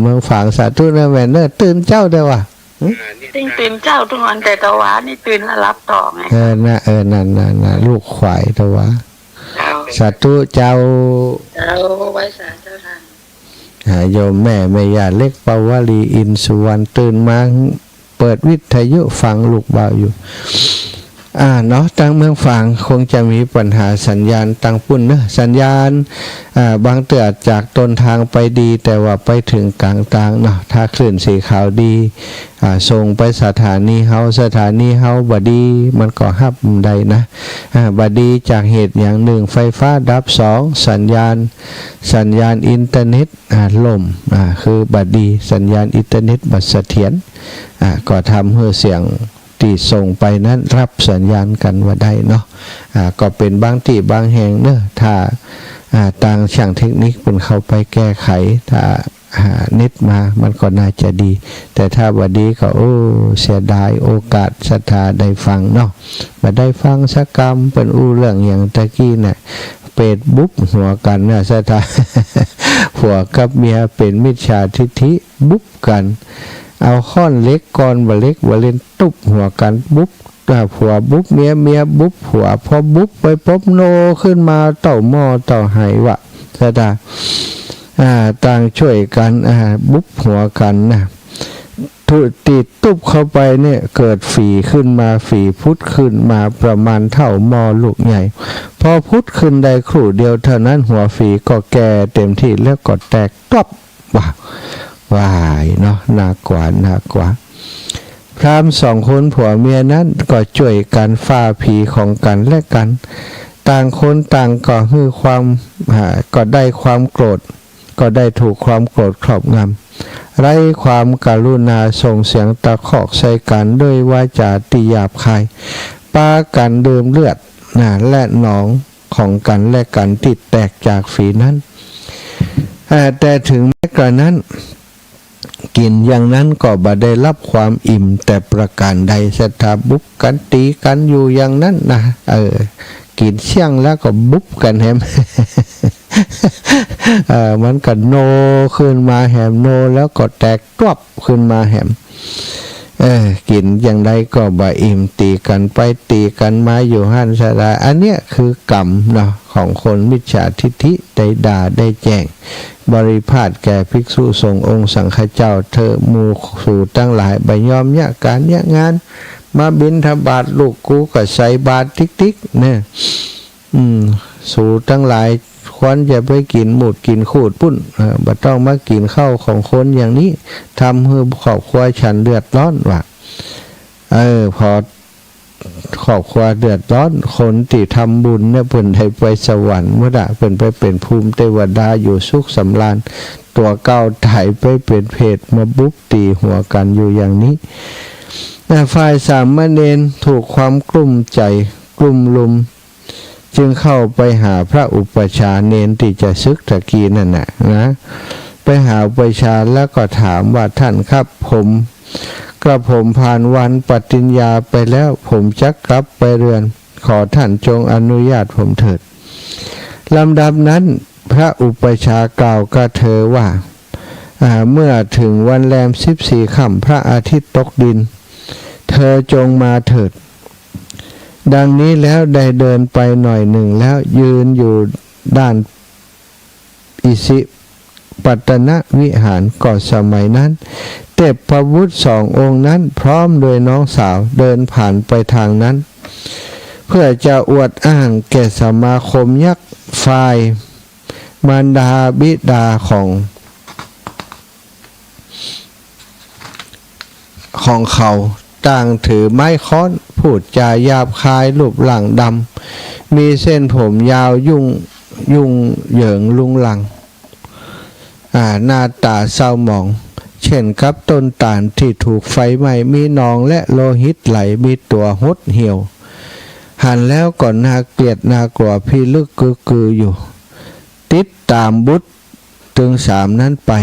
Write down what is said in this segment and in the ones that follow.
เมืองฝางสาธุนะแม่เนอตื่นเจ้าได้ว่ะตื่นเจ้าทุกวันแต่ตะวานี่ตื่นแล้วรับต่อไงนั่นลูกขวายตะวะสาธุเจ้าไว้สาเจ้าท่านโยมแม่ยาเล็กปาวลีอินสุวรรณตื่นมาเปิดวิทยุฟังลูกบ่าวอยู่เนาะตั้งเมืองฝางคงจะมีปัญหาสัญญาณตั้งปุ่นเนอะสัญญาณบางเตือจากต้นทางไปดีแต่ว่าไปถึงกลางทางเนาะถ้าคลื่นสีขาวดีส่งไปสถานีเฮาบดีมันก็ฮับได้นะบดีจากเหตุอย่างหนึ่งไฟฟ้าดับ2สัญญาณอินเทอร์เน็ตล่มคือบดีสัญญาณอินเทอร์เน็ตบัดเสถียรก็ทำให้เสียงที่ส่งไปนั้นรับสัญญาณกันว่าได้เนาะก็เป็นบางที่บางแห่งเนอะถ้าต่างช่างเทคนิคเป็นเข้าไปแก้ไขถ้าเน็ตมามันก็น่าจะดีแต่ถ้าว่าดีก็เสียดายโอกาสศรัทธาได้ฟังเนาะมาได้ฟังสักกรรมเป็นเรื่องอย่างตะกี้เนี่ยเป็ดบุ๊บหัวกันเนี่ยศรัทธาผัวกับเมียเป็นมิจฉาทิฐิบุ๊บกันเอาค้อนเล็กก้อนบ่เล็กบ่เล่นตุบหัวกันบุ๊บผัวบุ๊บเมียบุ๊บผัวพอบุ๊บไปป๊บโนขึ้นมาเต่าหม้อเต่าไหวะศรัทธาต่างช่วยกันบุ๊บหัวกันนะติดตุบเข้าไปเนี่ยเกิดฝีขึ้นมาฝีพุทธขึ้นมาประมาณเท่าหม้อลูกใหญ่พอพุทธขึ้นได้ครู่เดียวเท่านั้นหัวฝีก็แก่เต็มที่แล้วก็แตกกลับวายเนาะน่ากว่าพราหมณ์2คนผัวเมียนั้นก็ช่วยกันฝ่าผีของกันและกันต่างคนต่างก็คือความก็ได้ความโกรธก็ได้ถูกความโกรธครอบงำไร้ความกรุณาส่งเสียงตะคอกใส่กันด้วยวาจาที่หยาบคายปากันดื่มเลือดและหนองของกันและกันติดแตกจากฝีนั้นแต่ถึงแม้กระนั้นกินอย่างนั้นก็บ่ได้รับความอิ่มแต่ประการใดศรัทธาบุบกันตีกันอยู่อย่างนั้นนะกินเชี่ยงแล้วก็บุบกันแฮม มันก็โนขึ้นมาแฮมโนแล้วก็แตกกรอบขึ้นมาแฮมกินอย่างใดก็บ่อิ่มตีกันไปตีกันมาอยู่หันสลายอันเนี้ยคือกรรมเนาะของคนมิจฉาทิฐิได้ด่าได้แจ้งบริพาทแก่ภิกษุสงฆ์องค์สังฆเจ้าเธอมูสู่ตั้งหลายใบยอมยะการยะงานมาบิณฑบาตลูกกูก็ใส่บาตรติ๊กๆเนี่ยสู่ตั้งหลายควรจะไปกินหมูดกินขูดปุ้นบ่ต้องมากินข้าวของคนอย่างนี้ทำให้ครอบครัวฉันเดือดร้อนว่ะพอครอบครัวเดือดร้อนคนที่ทำบุญเนี่ยเพิ่นให้ไปสวรรค์เมื่อใดเพิ่นไปเป็นภูมิเทวดาอยู่สุขสำราญตัวเก่าถ่ายไปเป็นเพศมาบุกตีหัวกันอยู่อย่างนี้ฝ่ายสามเณรถูกความกลุ้มใจกลุ่มลุมจึงเข้าไปหาพระอุปชาเณรที่จะศึกตะกี้นั่นน่ะนะไปหาอุปชาแล้วก็ถามว่าท่านครับกระผมผ่านวันปฏิญญาไปแล้วผมจะกลับไปเรือนขอท่านจงอนุญาตผมเถิดลำดับนั้นพระอุปชากล่าวกับเธอว่าเมื่อถึงวันแรม14 ค่ำพระอาทิตย์ตกดินเธอจงมาเถิดดังนี้แล้วได้เดินไปหน่อยหนึ่งแล้วยืนอยู่ด้านอิสิปตนวิหารก่อนสมัยนั้นเทพบุตร2 องค์นั้นพร้อมโดยน้องสาวเดินผ่านไปทางนั้นเพื่อจะอวดอ้างแก่สมาคมยักษ์ฝ่ายมารดาบิดาของเขาต่างถือไม้ค้อนพูดจาหยาบคายรูปร่างดำมีเส้นผมยาวยุ่งเหยิงลุงลังหน้าตาเศร้าหมองเช่นกับต้นตาลที่ถูกไฟไหม้มีหนองและโลหิตไหลมีตัวหดเหี่ยวหันแล้วก่อนน่าเกลียดน่ากลัวพิลึกกืออยู่ติดตามบุตรถึง3นั้นไป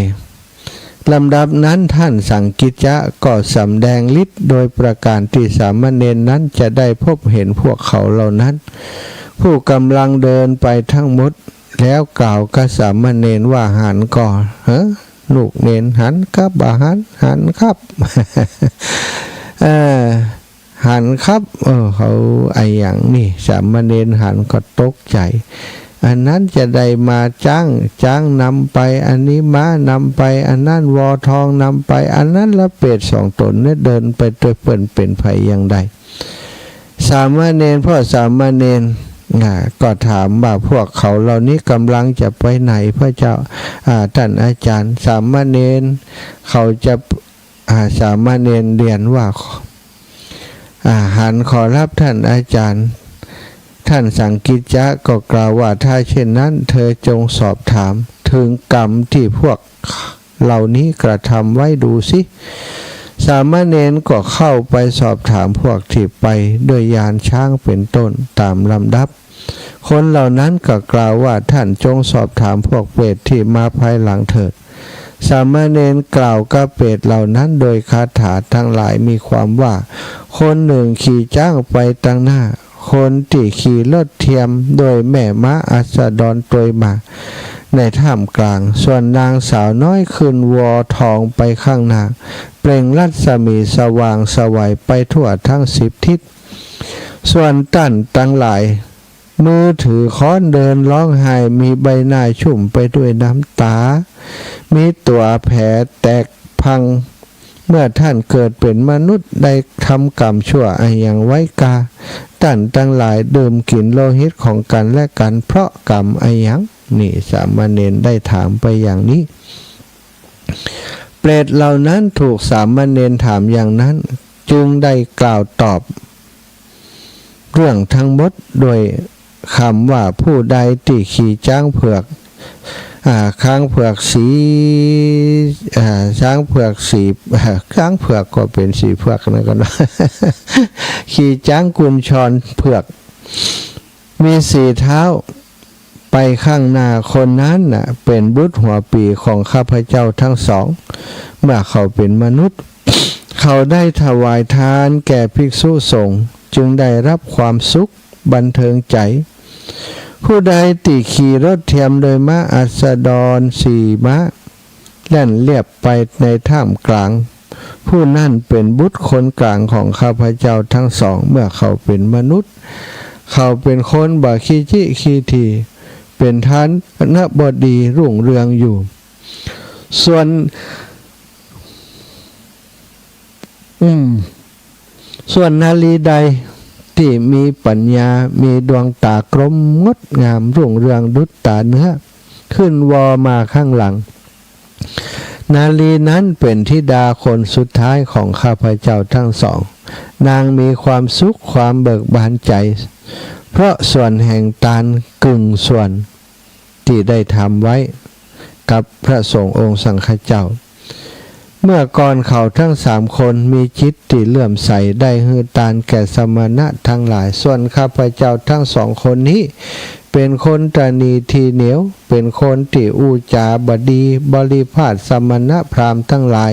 ลำดับนั้นท่านสังกิจจะก็สำแดงฤทธิ์โดยประการที่สามเณรนั้นจะได้พบเห็นพวกเขาเหล่านั้นผู้กำลังเดินไปทั้งหมดแล้วกล่าวกับสามเณรว่าหันก่อน ลูกเนนหันครับหันครับ หันครับเขาไออย่างนี่สามเณรหันก็ตกใจอันนั้นจะได้มาจ้างนำไปอันนี้ม้านำไปอันนั้นวอทองนำไปอันนั้นละเป็ดสองตนเนี่ยเดินไปโดยเปิ่นเป็นภัยอย่างใดสามเณรพ่อสามเณรก็ถามว่าพวกเขาเหล่านี้กำลังจะไปไหนพระเจ้าท่านอาจารย์สามเณรเขาจะสามเณรเรียนว่าหันขอรับท่านอาจารย์ท่านสังกิจจะก็กล่าวว่าถ้าเช่นนั้นเธอจงสอบถามถึงกรรมที่พวกเหล่านี้กระทำไว้ดูสิสามเณรก็เข้าไปสอบถามพวกที่ไปด้วยยานช้างเป็นต้นตามลำดับคนเหล่านั้นก็กล่าวว่าท่านจงสอบถามพวกเปรตที่มาภายหลังเถิดสามเณรกล่าวกับเปรตเหล่านั้นโดยคาถาทั้งหลายมีความว่าคนหนึ่งขี่จ้างไปตั้งหน้าคนที่ขี่รถเทียมโดยแม่ม้าอัสดรตัวมาในท่ามกลางส่วนนางสาวน้อยขึ้นวอทองไปข้างหน้าเปล่งรัศมีสว่างสวัยไปทั่วทั้ง10 ทิศส่วนท่านทั้งหลายมือถือค้อนเดินร้องไห้มีใบหน้าชุ่มไปด้วยน้ำตามีตัวแผลแตกพังเมื่อท่านเกิดเป็นมนุษย์ได้ทำกรรมชั่วอย่างไว้กาท่านทั้งหลายดื่มกินโลหิตของกันและกันเพราะกรรมอย่างนี่สามเณรได้ถามไปอย่างนี้เปรตเหล่านั้นถูกสามเณรถามอย่างนั้นจึงได้กล่าวตอบเรื่องทั้งหมดโดยคำว่าผู้ใดที่ขี่ช้างเผือกช้างเผือกสีช้างเผือกสีช้างเผือกก็เป็นสีเผือกนะกัน ขี่ช้างกุญชรเผือกมี4 เท้าไปข้างหน้าคนนั้นน่ะเป็นบุตรหัวปีของข้าพเจ้าทั้งสองเมื่อเขาเป็นมนุษย์เขาได้ถวายทานแก่ภิกษุสงฆ์จึงได้รับความสุขบันเทิงใจผู้ใดติขี่รถเทียมโดยม้าอัสดร4 ม้าแล่นเลียบไปในท่ามกลางผู้นั่นเป็นบุตรคนกลางของข้าพเจ้าทั้งสองเมื่อเขาเป็นมนุษย์เขาเป็นคนบ่ขี้จิขี้ทีเป็นท่านนบดีรุ่งเรืองอยู่ส่วนนาลีใดที่มีปัญญามีดวงตากลมงดงามรุ่งเรืองดุจตาเนื้อขึ้นวอมาข้างหลังนาลีนั้นเป็นธิดาคนสุดท้ายของข้าพเจ้าทั้งสองนางมีความสุขความเบิกบานใจเพราะส่วนแห่งทานกึ่งส่วนที่ได้ทำไว้กับพระสงฆ์องค์สังฆเจ้าเมื่อก่อนเขาทั้ง3 คนมีจิตที่เลื่อมใสได้ฮือทานแก่สมณะทั้งหลายส่วนข้าพเจ้าทั้ง2 คนนี้เป็นคนตระหนี่ทีเหนียวเป็นคนที่อูจาบดีบริพาทสมณะพราหมณ์ทั้งหลาย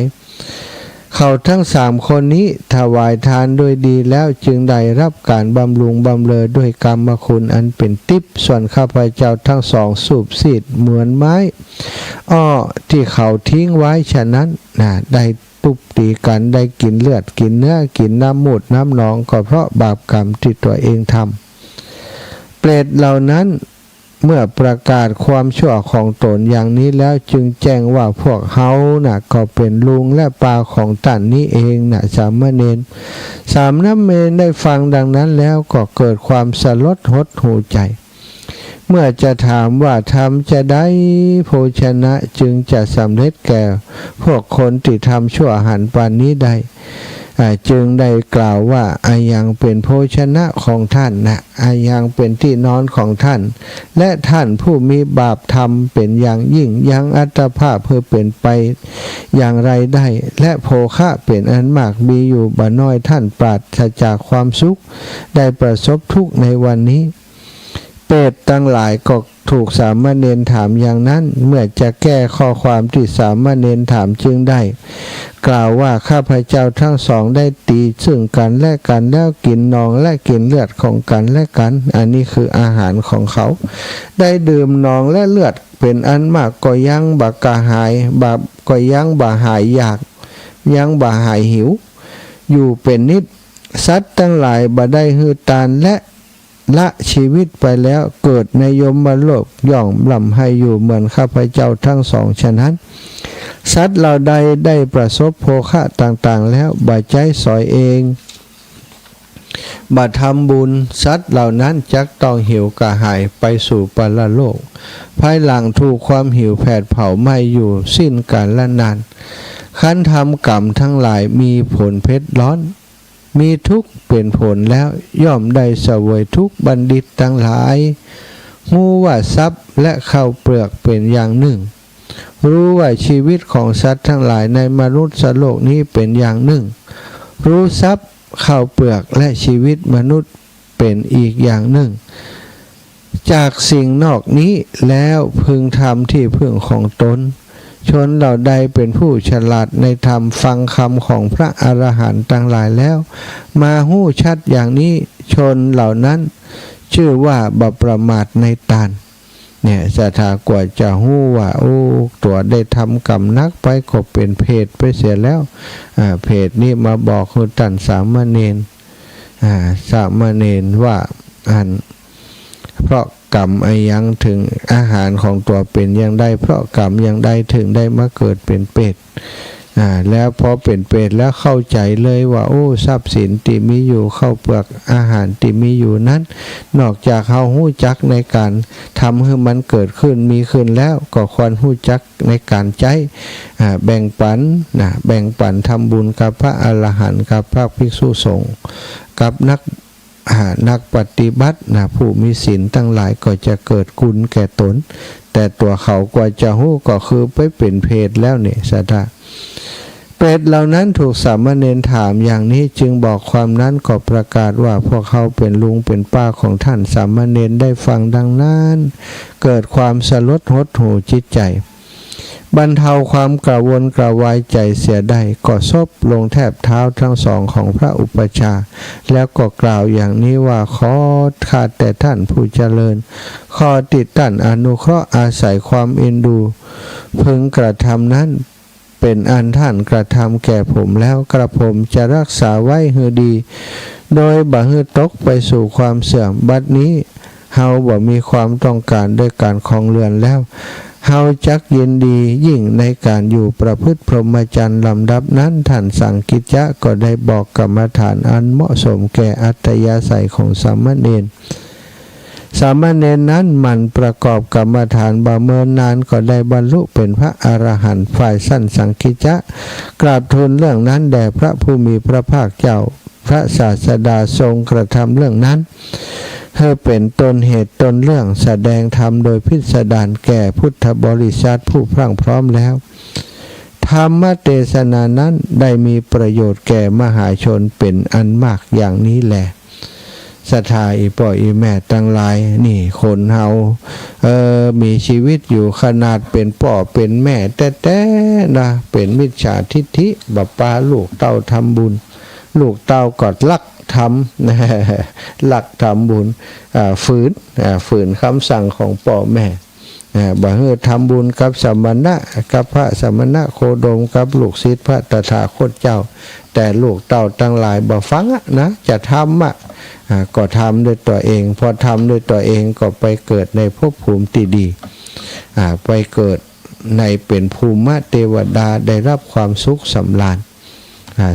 เขาทั้ง3 คนนี้ถวายทานด้วยดีแล้วจึงได้รับการบำรุงบำเรอด้วยกรรมคุณอันเป็นทิพย์ส่วนข้าพเจ้าทั้งสองสูบซีดเหมือนไม้ที่เขาทิ้งไว้ฉะนั้นได้ตุบตีกันได้กินเลือดกินเนื้อกินน้ำมูดน้ำหนองก็เพราะบาปกรรมที่ตัวเองทำเปรตเหล่านั้นเมื่อประกาศความชั่วของตนอย่างนี้แล้วจึงแจ้งว่าพวกเขาก็เป็นลุงและป้าของท่านนี้เองสามเณรได้ฟังดังนั้นแล้วก็เกิดความสลดหดหู่ใจเมื่อจะถามว่าทำจะได้โภชนะจึงจะสำเร็จแก่พวกคนที่ทำชั่วหันปานนี้ได้จึงได้กล่าวว่ายังเป็นโภชนะของท่านยังเป็นที่นอนของท่านและท่านผู้มีบาปธรรมเป็นอย่างยิ่งยังอัตภาพเพื่อเป็นไปอย่างไรได้และโภคะเป็นอันมากมีอยู่บ่น้อยท่านปราศจากความสุขได้ประสบทุกข์ในวันนี้เปรตทั้งหลายก็ ถูกสามเณรถามอย่างนั้นเมื่อจะแก้ข้อความที่สามเณรถามจึงได้กล่าวว่าข้าพเจ้าทั้งสองได้ตีซึ่งกันและกันแล้วกินนองและกินเลือดของกันและกันอันนี้คืออาหารของเขาได้ดื่มนองและเลือดเป็นอันมากก็ยังบ่กระหายบาปก็ยังบ่หายอยากยังบ่หายหิวอยู่เป็นนิดสัตว์ทั้งหลายบ่ได้หือตานและละชีวิตไปแล้วเกิดในยมโลกย่อมลำให้อยู่เหมือนข้าพเจ้าทั้งสองฉะนั้นสัตว์เราใดได้ประสบโภคะต่างๆแล้วบ่ใจสอยเองบ่ทำบุญสัตว์เหล่านั้นจักต้องหิวกระหายไปสู่ปรโลกภายหลังถูกความหิวแผดเผาไหม้อยู่สิ้นกาลละนานขันธรรมกรรมทั้งหลายมีผลเพชรร้อนมีทุกข์เป็นผลแล้วย่อมได้เสวยทุกข์บัณฑิตทั้งหลายหูว่าทรัพย์และข้าวเปลือกเป็นอย่างหนึ่งรู้ว่าชีวิตของสัตว์ทั้งหลายในมนุษย์โลกนี้เป็นอย่างหนึ่งรู้ทรัพย์ข้าวเปลือกและชีวิตมนุษย์เป็นอีกอย่างหนึ่งจากสิ่งนอกนี้แล้วพึงทำที่พึ่งของตนชนเหล่าใดเป็นผู้ฉลาดในธรรมฟังคำของพระอรหันต์ทั้งหลายแล้วมาหู้ชัดอย่างนี้ชนเหล่านั้นชื่อว่าบ่ประมาทในตานเนี่ยสถากว่าจะหู้ว่าโอ้ตัวได้ทำกรรมนักไปก็เป็นเพศไปเสียแล้วเพศนี้มาบอกคุณตันสามเณรสามเณรว่าเพราะกรรมยังถึงอาหารของตัวเป็นยังได้เพราะกรรมยังได้ถึงได้มาเกิดเป็นเป็ดแล้วพอเป็นเป็ดแล้วเข้าใจเลยว่าโอ้ทรัพย์สินที่มีอยู่เข้าเปลือกอาหารที่มีอยู่นั้นนอกจากเฮาหู้จักในการทำให้มันเกิดขึ้นมีขึ้นแล้วก็ควรหู้จักในการใจแบ่งปันแบ่งปันทำบุญกับพระอรหันต์กับพระภิกษุสงฆ์กับนักปฏิบัติผู้มีศีลทั้งหลายก็จะเกิดคุณแก่ตนแต่ตัวเขากว่าจะหู้ก็คือไปเป็นเพศแล้วเนี่ยสตาเปรตเหล่านั้นถูกสามเณรถามอย่างนี้จึงบอกความนั้นก็ประกาศว่าพวกเขาเป็นลุงเป็นป้าของท่านสามเณรได้ฟังดังนั้นเกิดความสลดหดหู่จิตใจบรรเทาความกระวนกระวายใจเสียได้ก็ซบลงแทบเท้าทั้งสองของพระอุปัชฌาย์แล้วก็กล่าวอย่างนี้ว่าขอข้าแต่ท่านผู้เจริญขอติดตั้นอนุเคราะห์อาศัยความเอ็นดูพึงกระทำนั้นเป็นอันท่านกระทำแก่ผมแล้วกระผมจะรักษาไว้ให้ดีโดยบ่ให้ตกไปสู่ความเสื่อมบัดนี้เฮาบ่มีความต้องการด้วยการครองเรือนแล้วเฮาจักยินดียิ่งในการอยู่ประพฤติพรหมจรรย์ลำดับนั้นท่านสังกิจจะก็ได้บอกกรรมฐานอันเหมาะสมแก่อัตยาศัยของสามเณรสามเณรนั้นมันประกอบกรรมฐานบ่เมินนานก็ได้บรรลุเป็นพระอรหันต์ฝ่ายสั้นสังกิจจะกราบทูลเรื่องนั้นแด่พระผู้มีพระภาคเจ้าพระศาสดาทรงกระทำเรื่องนั้นเพื่อเป็นต้นเหตุต้นเรื่องแสดงธรรมโดยพิสดารแก่พุทธบริษัทผู้พรั่งพร้อมแล้วธรรมเทศนานั้นได้มีประโยชน์แก่มหาชนเป็นอันมากอย่างนี้แหละศรัทธาอีพ่ออีแม่ตั้งหลายนี่คนเฮามีชีวิตอยู่ขนาดเป็นพ่อเป็นแม่แต่นะเป็นมิจฉาทิฏฐิบัปปาลูกเต้าทำบุญลูกเต้ากอดลักทำหลักทำบุญฝืนคำสั่งของพ่อแม่บ่ให้ทำบุญกับสมณะกับพระสมณะโคดมกับลูกศิษย์พระตถาคตเจ้าแต่ลูกเต้าทั้งหลายบ่ฟังนะจะทำก็ทำด้วยตัวเองพอทำด้วยตัวเองก็ไปเกิดในภพภูมิที่ดีไปเกิดในเป็นภูมิเทวดาได้รับความสุขสำราญ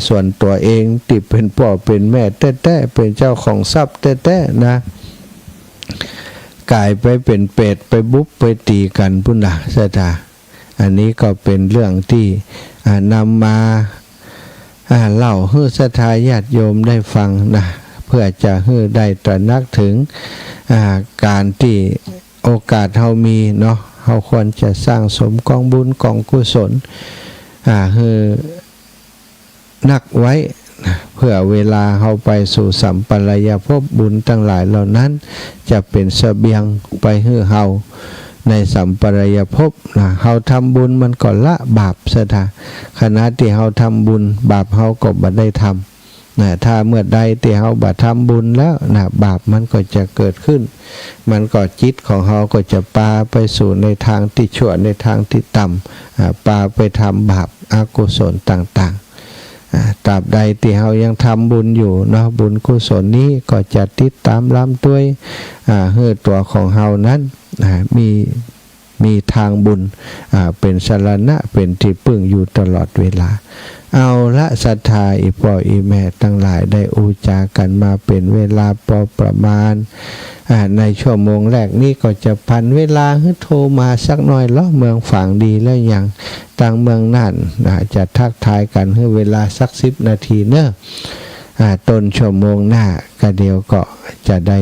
ส่วนตัวเองติดเป็นพ่อเป็นแม่แท้ๆเป็นเจ้าของทรัพย์แท้ๆนะกลายไปเป็นเป็ดไปบุบไปตีกันพุ่นนะสตาอันนี้ก็เป็นเรื่องที่นำมาเล่าให้ศรัทธาญาติโยมได้ฟังนะเพื่อจะให้ได้ตระหนักถึงการที่โอกาสเฮามีเนาะเฮาควรจะสร้างสมกองบุญกองกุศลให้นักไว้ เพื่อเวลาเฮาไปสู่สัมปรายภพบุญทั้งหลายเหล่านั้นจะเป็นเสบียงไปให้เฮาในสัมปรายภพนะเฮาทำบุญมันก็ละบาปซะทะขณะที่เฮาทำบุญบาปเฮาก็บ่ได้ทำนะถ้าเมื่อใดที่เฮาบ่ทำบุญแล้วนะบาปมันก็จะเกิดขึ้นมันก็จิตของเฮาก็จะพาไปสู่ในทางที่ชั่วในทางที่ต่ำพาไปทำบาปอกุศลต่างๆตราบใดที่เฮายังทำบุญอยู่เนาะบุญกุศลนี้ก็จะติดตามล้ำด้วยให้ตัวของเฮานั้นมีทางบุญเป็นสรณะเป็นที่พึ่งอยู่ตลอดเวลาเอาละศรัทธาอีพ่ออีแม่ทั้งหลายได้อุจากันมาเป็นเวลาพอประมาณในชั่วโมงแรกนี้ก็จะพันเวลาให้โทรมาสักหน่อยแล้วเมืองฝั่งดีแล้วยังต่างเมืองนั่นจะทักทายกันให้เวลาสัก10 นาทีเนอะต้นชั่วโมงหน้าก็เดียวก็จะได้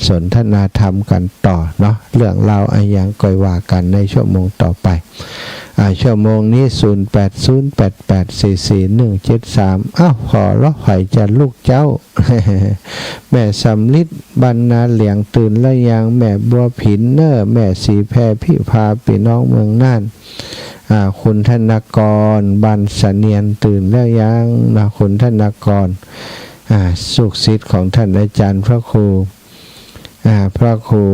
สนทนาธรรมกันต่อเนาะเรื่องราวอะไรอย่างก่อยว่ากันในชั่วโมงต่อไปชั่วโมงนี้0808844173อ้าวขอร้องไห้จะลูกเจ้า แม่สำลิดบรรณาเหลียงตื่นแล้วยังแม่บัวผินเนอแม่สีแพรพี่พาพี่น้องเมืองน่านคุณธนกรบันเสนียนตื่นแล้วยังนะคุณธนกรสุขศิษย์ของท่านอาจารย์พระครู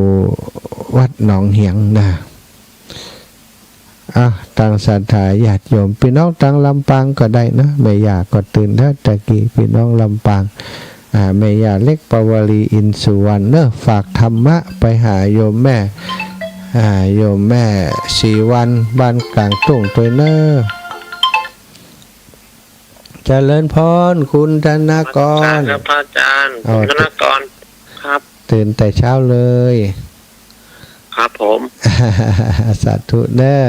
วัดหนองเหียงนะตั้งศรัทธาญาติโยมพี่น้องตั้งลำปางก็ได้นะแม่ย่าก็ตื่นแล้วตะกี้พี่น้องลำปางแม่ย่าเล็กปวลีอินสุวรรณเนอะฝากธรรมะไปหาโยมแม่โยมแม่สีวันบ้านกลางตุ้งตัวเนอะเจริญพรคุณธนกรครับพระอาจารย์ธนกรครับตื่นแต่เช้าเลยครับผม สาธุเด้อ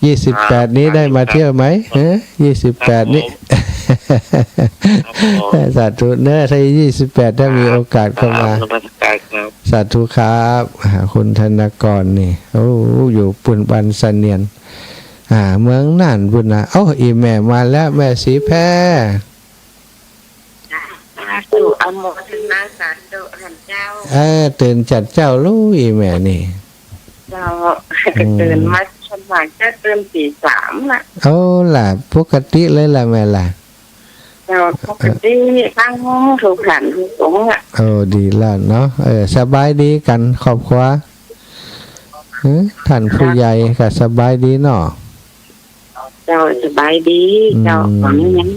28นี้ได้มาเที่ยวไหม28นี้สาธุเด้อถ้า28ถ้ามีโอกาสก็มาสาธุครับคุณธนกรนี่อยู่ปุ่นบันเสนียนเมืองน่านบุญนะอีแม่มาแล้วแม่สีแพรสู่อโมทนาสาธุหันเจ้าตื่นจัดเจ้าลูกอีแม่นี่เจ้าตื่นมาฉันว่าจะตื่น3น่ะล่ะปกติเลยล่ะแม่ล่ะเจ้าปกติตั้งถูกขันถูกสงอ่ะดีแล้วเนาะสบายดีกันครอบครัวท่านผู้ใหญ่ก็สบายดีเนาะเจ้าสบายดีเจ้าของยัง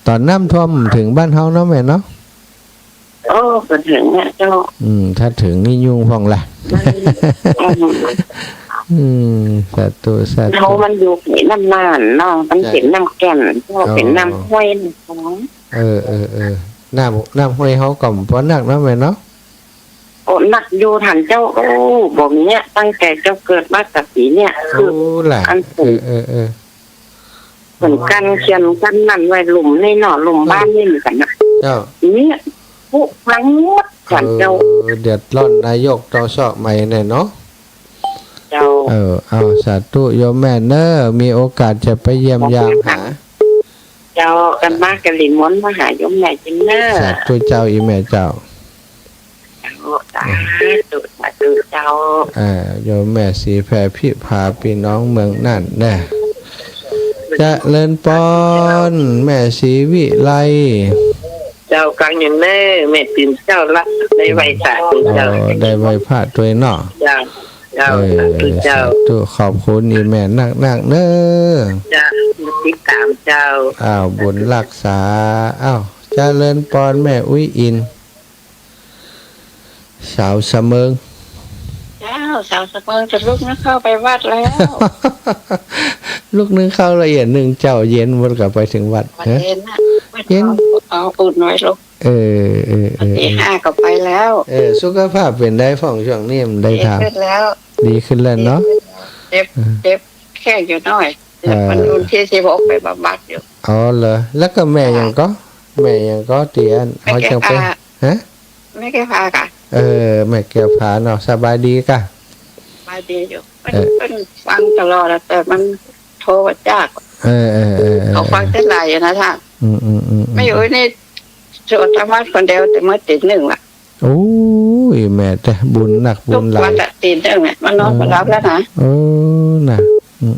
ตอนน้ำท่วมถึงบ้านเฮาเนาะแม่เนาะก็ถึงเนี่ยเจ้าถ้าถึงนี่ยุ่งพ่องล่ะสาธุเขามันอยู่ในน้ำนานเนาะมันเป็นน้ำแก่นเจ้าเป็นน้ำห้วยของน้ำห้วยเฮาก่อมบ่นักเนาะแม่เนาะหนักอยู่ทันเจ้าบอกเนี้ยตั้งแต่เจ้าเกิดมาจากปีเนี่ยคืออันสูงเหมือนกันเขียนกันนั่นไว้หลุมในหน่อหลุมบ้านนี่เหมือนกันนะเนี่ยผู้ทั้งหมดขันเจ้าเดือดร้อนนายกต่อสอบใหม่เนี่ยเนาะเจ้าเอาสาธุโยมแม่เนอมีโอกาสจะไปเยี่ยมยามหาเจ้ากันมากกันหลินม้วนมาหาโยมแม่จินเนอสาธุเจ้าอีแม่เจ้าสาธุเจ้าโยมแม่สีแพรพี่พาพี่น้องเมืองน่านแน่จะเลินปอนแม่สีวิไลเจ้ากังอย่างแน่แม่ตื่นเจ้าละได้ไหวสาธุเจ้าได้ไหวพระตัวเนาะเจ้าเจ้าตัวขอบคุณอีแม่นักเนอจ้าติดตามเจ้าบุญรักษาจะเลินปอนแม่อุ้ยอินสาวเสมิงสาวเสมิงจะลุกนึกเข้าไปวัดแล้วลูกนึงเข้าละเอียด1เจ้าเย็นวนกลับไปถึงวัดเย็นเอาปูดน้อยลูกตี5ก็ไปแล้วสุขภาพเป็นได้ฟ่องช่วงนี้มันได้ทำดีขึ้นแล้วเนาะเจ็บแค่อยู่น้อยมันรุ่นที่16ไปบำบัดอยู่เหรอแล้วก็แม่ยังก็เตียนเขาจังไปไม่แก้พาค่ะแม่แก้วผาเนาะสบายดีกะสบายดีอยู่มันฟังตลอดแต่มันโทรว่าจาก เขาฟังแต่ไรนะท่านไม่อยู่นี่สวดธรรมะคนเดียวแต่เมื่อตีหนึ่งล่ะโอ้ยแม่แต่บุญหนักบุญหลายวันละตีหนึ่งมันนอนมารับแล้วนะโอ้น่ะ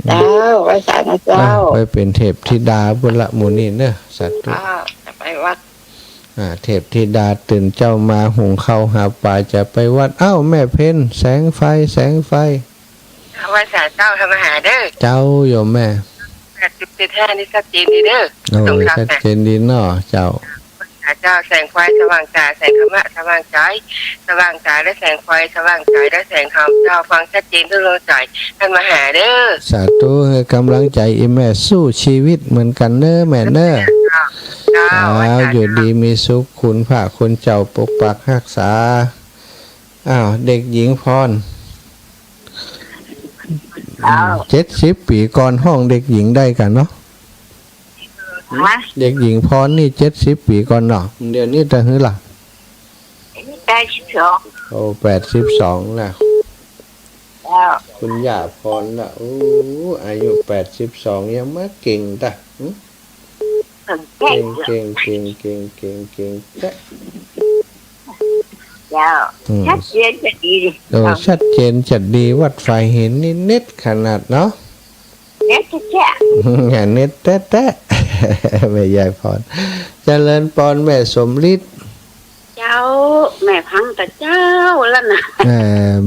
เจ้าไว้สานะเจ้าไปเป็นเทพธิดาบุญละหมูนี่เนอะสัตว์จะไปวัดเทพธิดาตื่นเจ้ามาหุงข้าวหาปลาจะไปวัดอ้าวแม่เพ็ญแสงไฟไว้สาเจ้าทำอาหารเด้อเจ้าโยมแม่8.5นี่ชัดเจนดีเด้อโอ้ชัดเจนดีเนาะเจ้าเจ้าแสงไฟสว่างตาแสงธรรมะสว่างใจสว่างตาและแสงไฟสว่างใจและแสงธรรมเจ้าฟังชัดเจนทุกดวงใจท่านมหาเด้อสาธุให้กำลังใจอีแม่สู้ชีวิตเหมือนกันเนอะแม่เนอะอยู่ดีมีสุขคุณพระคุณเจ้าปกปักรักษาเด็กหญิงพร70 ปีก่อนห้องเด็กหญิงได้กันเนาะเด็กหญิงพรนี่70 ปีก่อนเนาะเดี๋ยวนี้จะหือล่ะ82โอ้82นะคุณย่าพรน่ะโอ้อายุ82ยังมาเก่งตะเก่งชัดเจนจะดีชัดเจนจัดดีวัดไฟเห็นนี่เน็ตขนาดเนาะเน็ตแท้เน็ตแท้แม่ยายพรเจริญพรแม่สมฤทธิ์เจ้าแม่พังแต่เจ้าแล้วนะ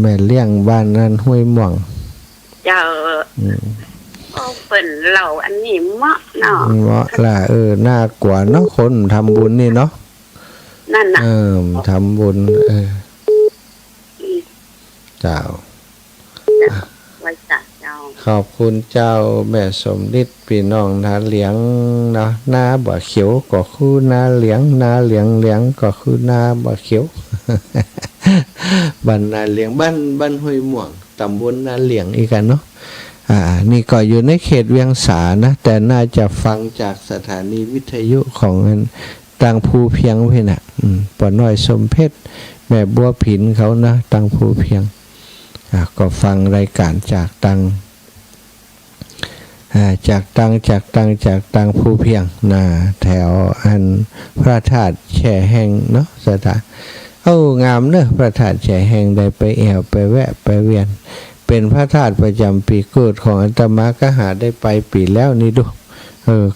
แม่เลี้ยงบ้านนั้นห้วยม่วงเจ้าเป็นเหล่าอันนี้เหมาะเนาะเหมาะล่ะน่ากว่าเนาะคนทำบุญนี่เนาะนั่นน่ะทำบุญเจ้าไว้จัดเจ้าขอบคุณเจ้าแม่สมฤทธิ์พี่น้องนาเหลียงเนาะนาบ่เขียวก็คือนาเหลียงนาเหลียงก็คือนาบ่เขียวบ้านนาเหลียงบ้านห้วยม่วงตำบลนาเหลียงอีกกันเนาะนี่ก็อยู่ในเขตเวียงสานะแต่น่าจะฟังจากสถานีวิทยุของตังภูเพียงเพื่อนป่อน้อยสมเพชรแม่บัวผินเขานะตังภูเพียงก็ฟังรายการจากตังภูเพียงแถวพระธาตุแช่แห้งเนาะสถานงามเนอะพระธาตุแช่แห้งได้ไปแอวไปแวะไปเวียนเป็นพระธาตุประจำปีเกิดของอาตมาก็หาได้ไปปีแล้วนี่ดู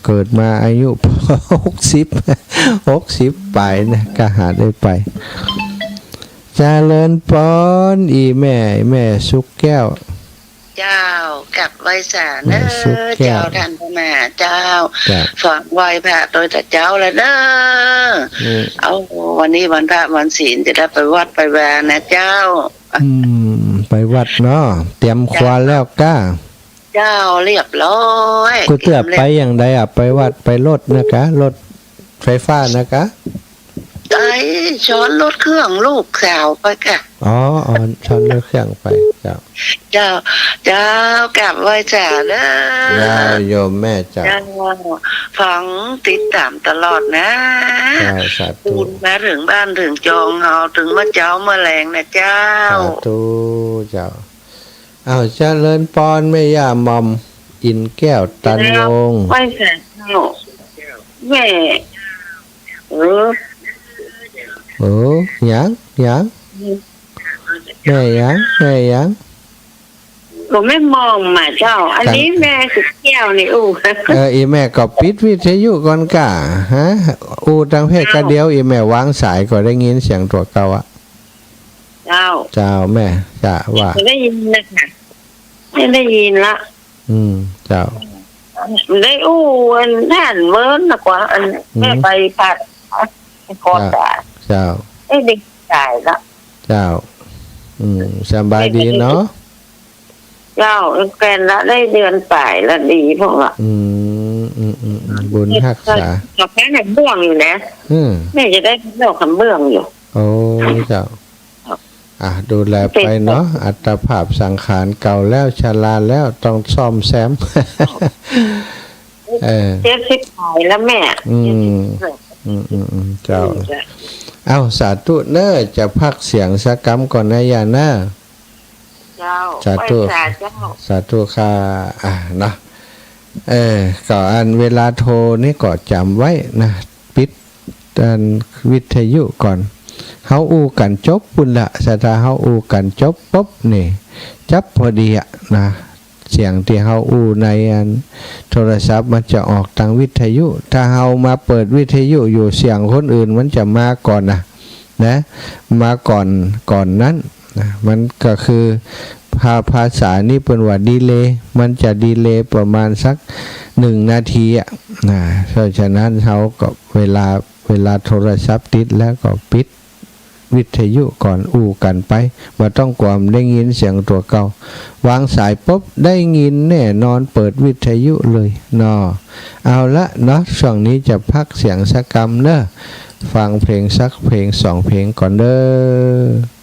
เกิดมาอายุ60 ปลายนะก็หาได้ไปเจริญพรอีแม่สุกแก้วเจ้ากลับไว้สาเนอะเจ้าท่านพ่อแม่เจ้าฝังไว้พระโดยแต่เจ้าแล้วเนอะเอาวันนี้วันพระวันศีลจะได้ไปวัดไปแวร์นะเจ้าไปวัดเนาะเตรียมควาแล้วก้าเจ้าเรียบร้อยกูเตือนไปอย่างใดไปวัดไปรถนะคะรถไฟฟ้านะคะไอ้ช้อนรถเครื่องลูกสาวไปค่ะช้อนรถเครื่องไปเจ้ากลับไว้จ่าเด้อโยมแม่จ้าฟังติดตามตลอดนะปูนมาถึงบ้านถึงจองเฮาถึงมาเจ้าเมื่อแรงนะเจ้าสาธุเจ้าเจริญพรแม่ย่ามอมอินแก้วตันวงไม่ใช่แม่ยังแม่ยังผมไม่มองมาเจ้าอันนี้แม่สุดแก้วนี่อีแม่ก็ปิดวิทยุก่อนกะทางเพศกะเดียวอีแม่วางสายก็ได้ยินเสียงตัวเก่าเจ้าแม่จะว่าได้ยินนะคะไม่ได้ยินละเจ้าได้ท่านเมินนะกว่าแม่ไปผัดก่อนเจ้าเด็กจ่ายละเจ้าสบายดีเนาะเจ้าแกนละได้เดือนป่ายละดีพวกละบุญรักษาเราแค่ไหนเบื้องอยู่นะแม่จะได้เลือกคำเบื้องอยู่โอ้เจ้าดูแลไปเนาะอัตภาพสังขารเก่าแล้วชราแล้วต้องซ่อมแซม70 ปีแล้วแม่เจ้าสาธุเนอจะพักเสียงสักกรรมก่อนนะยานะเจ้าสาธุค่ะเนาะ ก็อันเวลาโทรนี่ก็จำไว้นะปิดอันวิทยุก่อนเฮาอู้กันจบปุ่นละสถาเฮาอู้กันจบปุ๊บนี่จับพอดีอะนะเสียงที่เฮาอู้ในอันโทรศัพท์มันจะออกทางวิทยุถ้าเฮามาเปิดวิทยุอยู่เสียงคนอื่นมันจะมาก่อนนะมาก่อนนั้นนะมันก็คือภาษานี่เป็นว่าดีเลย์มันจะดีเลย์ประมาณสัก1 นาทีอ่ะนะเพราะฉะนั้นเขาก็เวลาโทรศัพท์ติดแล้วก็ปิดวิทยุก่อนอู้กันไปว่าต้องความได้ยินเสียงตัวเก่าวางสายปุ๊บได้ยินแน่นอนเปิดวิทยุเลยเนาะเอาละเนาะช่วงนี้จะพักเสียงสักกำเนอะฟังเพลงสักเพลง2 เพลงก่อนเด้อ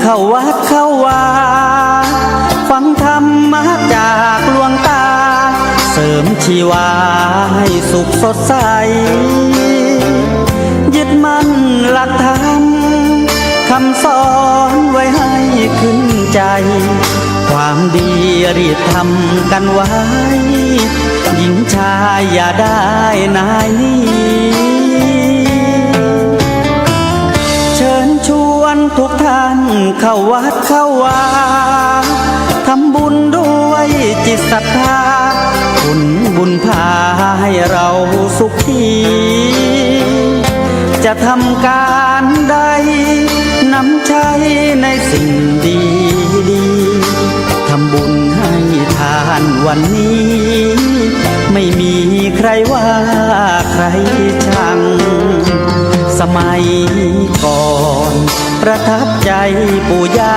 เข้าวัดเข้าวาฟังธรรมะจากหลวงตาเสริมชีวาให้สุขสดใสยึดมั่นหลักธรรมคำสอนไว้ให้ขึ้นใจความดีรีบทำกันไว้หญิงชายอย่าได้นายนี้เชิญชวนทุกท่านเข้าวัดเข้าวาทำบุญด้วยจิตศรัทธาบุญพาให้เราสุขีจะทำการใดนำใช้ในสิ่งดีทำบุญให้ทานวันนี้ไม่มีใครว่าใครชังสมัยก่อนประทับใจปู่ย่า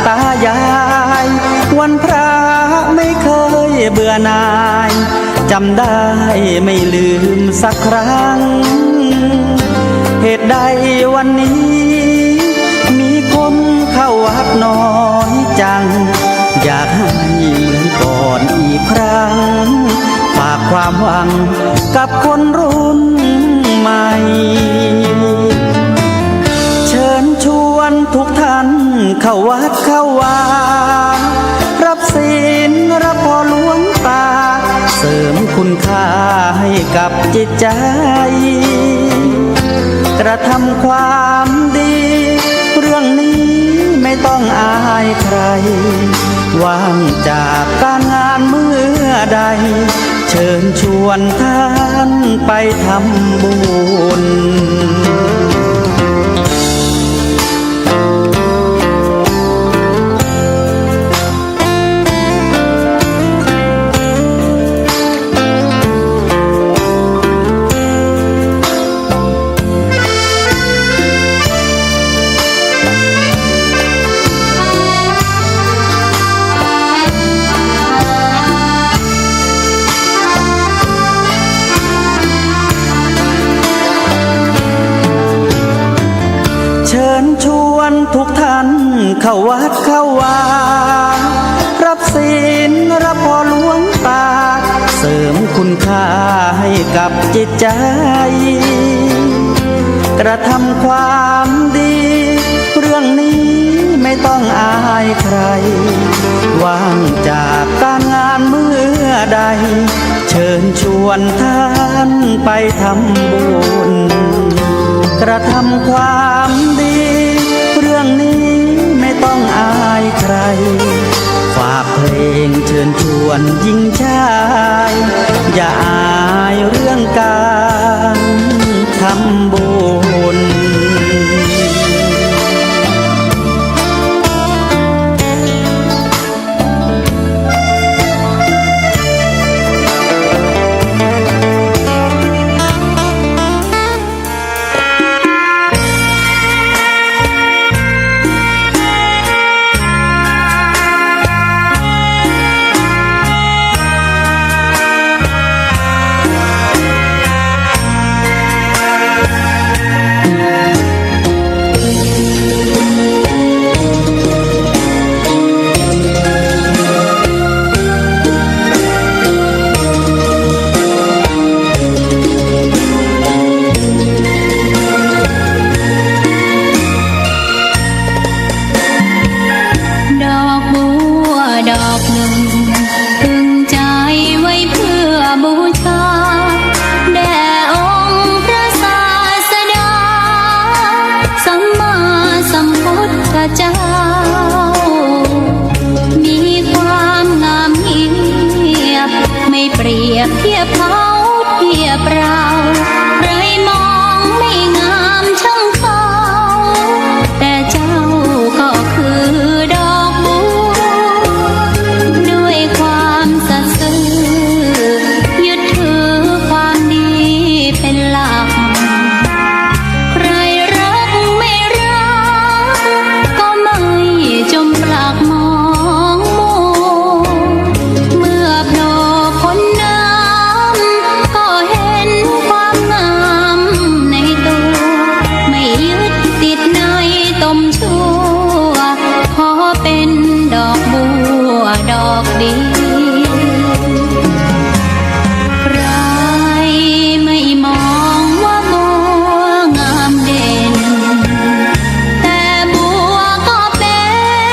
ตายายวันพระไม่เคยเบื่อหน่ายจำได้ไม่ลืมสักครั้งเหตุใดวันนี้มีคนเข้าวัดน้อยจังอยากให้เหมือนก่อนอีกครั้งฝากความหวังกับคนรุ่นใหม่เชิญชวนทุกท่านเข้าวัดเข้าวารับศีลรับพรหลวงตาเสริมคุณค่าให้กับจิตใจกระทำความดีเรื่องนี้ไม่ต้องอายใครว่างจากการงานเมื่อใดเชิญชวนท่านไปทำบุญทุกท่านเข้าวัดเข้าวารับศีลรับพรหลวงตาเสริมคุณค่าให้กับจิตใจกระทำความดีเรื่องนี้ไม่ต้องอายใครว่างจากการงานเมื่อใดเชิญชวนท่านไปทำบุญกระทำความดีเรื่องนี้ไม่ต้องอายใครฝากเพลงเชิญชวนหญิงชายอย่าอายเรื่องการทำบุญ ดีใครไม่มองว่าบัวงามเด่นแต่บัวก็เป็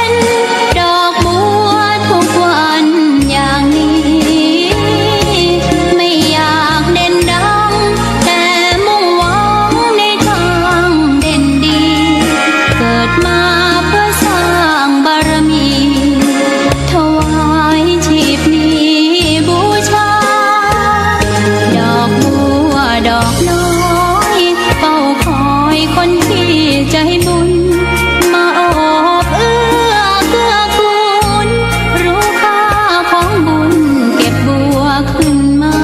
นดอกบัวทุกวันอย่างนี้ไม่อยากเด่นดังแต่มุ่งหวังในทางเด่นดีเกิดมาเพื่อสร้างบารมีถวายชีพนี้บูชาดอกบัวดอกน้อยเฝ้าคอยคนที่ใจบุญมาโอบเอื้อเกื้อกูลรู้ค่าของบุญเก็บบัวขึ้นมา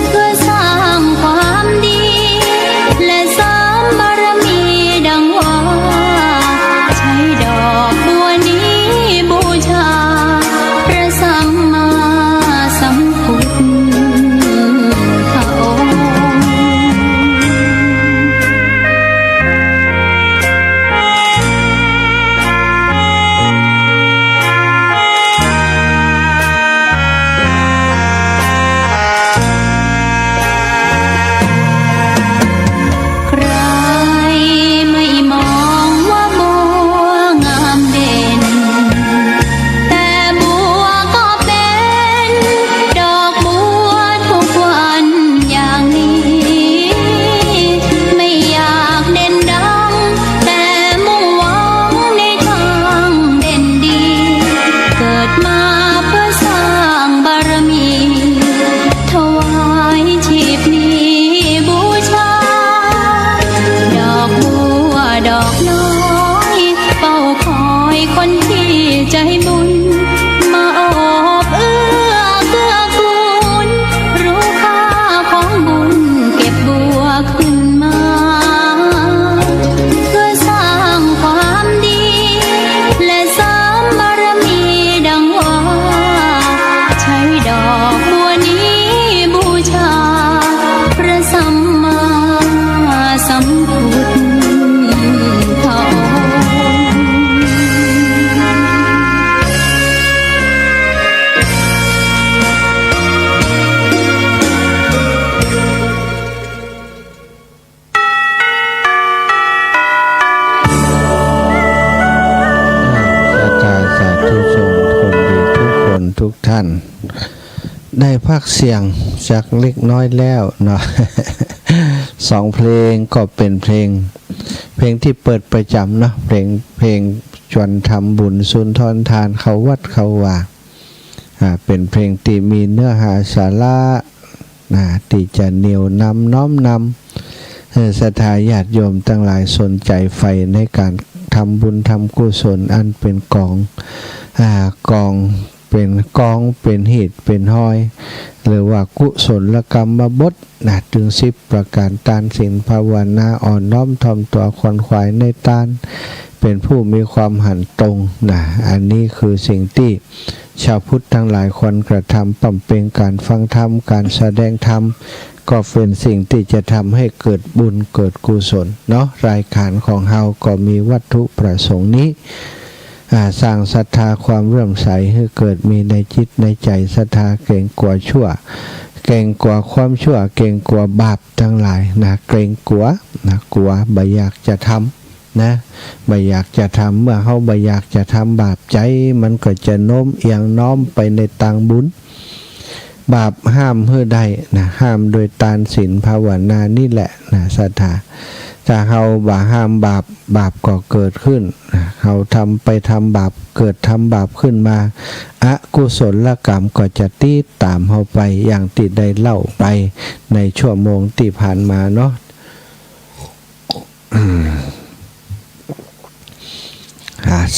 เพื่อสร้างความดีและเสริมบารมีดังว่าใช้ดอกบัวนี้บูชาพระสัมมาสัมพุทธพระองค์ ใครไม่มองว่าบัวงามเด่นแต่บัวก็เป็นดอกบัวทุกวันอย่างนี้ไม่อยากเด่นดังแต่มุ่งหวังในทางเด่นดีเกิดมาเพื่อสร้างบารมีถวายชีพนี้บูชาดอกบัวดอกน้อยเฝ้าคอยคนที่ใจบุญมาโอบเอื้อเกื้อกูลรู้ค่าของบุญเก็บบัวขึ้นมาเพื่อสร้างความดีและเสริมบารมีดังว่าใช้ดอกบัวนี้บูชาพระสัมมาสัมพุทธพระองค์ ศรัทธาสาธุชนคนดีทุกคนทุกท่าน ได้พักเสียงจากเล็กน้อยแล้วเนาะ สองเพลงก็เป็นเพลงที่เปิดประจำเนาะเพลงชวนทำบุญสุนทรทานเขาวัดเขาว่าเป็นเพลงที่มีเนื้อหาสาระที่จะเหนียวนำน้อมนำศรัทธาญาติโยมทั้งหลายสนใจใฝ่ในการทำบุญทำกุศลอันเป็นกองเป็นหิตเป็นห้อย หรือว่ากุศลกรรมบทถึง10ประการตานศีลภาวนาอ่อนน้อมถ่อมตัวขวนขวายในตานเป็นผู้มีความหันตรงอันนี้คือสิ่งที่ชาวพุทธทั้งหลายควรกระทำปั่มเป็นการฟังธรรมการแสดงธรรมก็เป็นสิ่งที่จะทำให้เกิดบุญเกิดกุศลเนาะรายการของเฮาก็มีวัตถุประสงค์นี้สร้างศรัทธาความเรื่อมใสให้เกิดมีในจิตในใจศรัทธาเกรงกลัวชั่วเกรงกลัวความชั่วเกรงกลัวบาปทั้งหลายเกรงกลัวกลัวบ่อยากจะทำบ่อยากจะทำเมื่อเฮาบ่อยากจะทำบาปใจมันก็จะโน้มเอียงน้อมไปในทางบุญบาปห้ามเพื่อใดห้ามโดยทานศีลภาวนานี่แหละศรัทธาถ้าเฮาบ่ห้ามบาปก็เกิดขึ้นเฮาทำบาปเกิดทำบาปขึ้นมาอกุศลกรรมก็จะติดตามเฮาไปอย่างที่ได้เล่าไปในชั่วโมงที่ผ่านมาเนาะ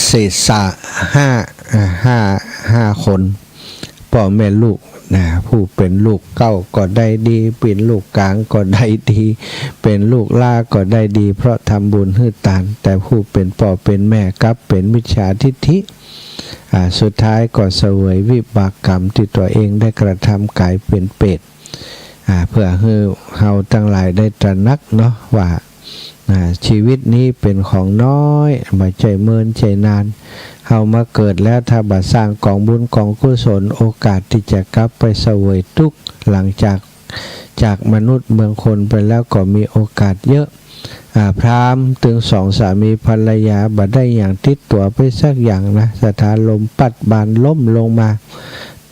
เศษสะห้าคนพ่อแม่ลูกผู้เป็นลูกเก้าก็ได้ดีเป็นลูกกลางก็ได้ดีเป็นลูกล่าก็ได้ดีเพราะทำบุญให้ทานแต่ผู้เป็นพ่อเป็นแม่กลับเป็นมิจฉาทิฏฐิสุดท้ายก็เสวยวิบากกรรมที่ตัวเองได้กระทำกายเป็นเปรตเพื่อให้เฮาทั้งหลายได้ตระหนักเนาะว่า ชีวิตนี้เป็นของน้อยบ่ใจเมินใจนานเฮามาเกิดแล้วถ้าบ่สร้างกองบุญกองกุศลโอกาสที่จะกลับไปเสวยทุกข์หลังจากมนุษย์เมืองคนไปแล้วก็มีโอกาสเยอะพราหมณ์ถึงสองสามีภรรยาบ่ได้อย่างติดตัวไปสักอย่างนะสถานลมปัดบานล้มลงมา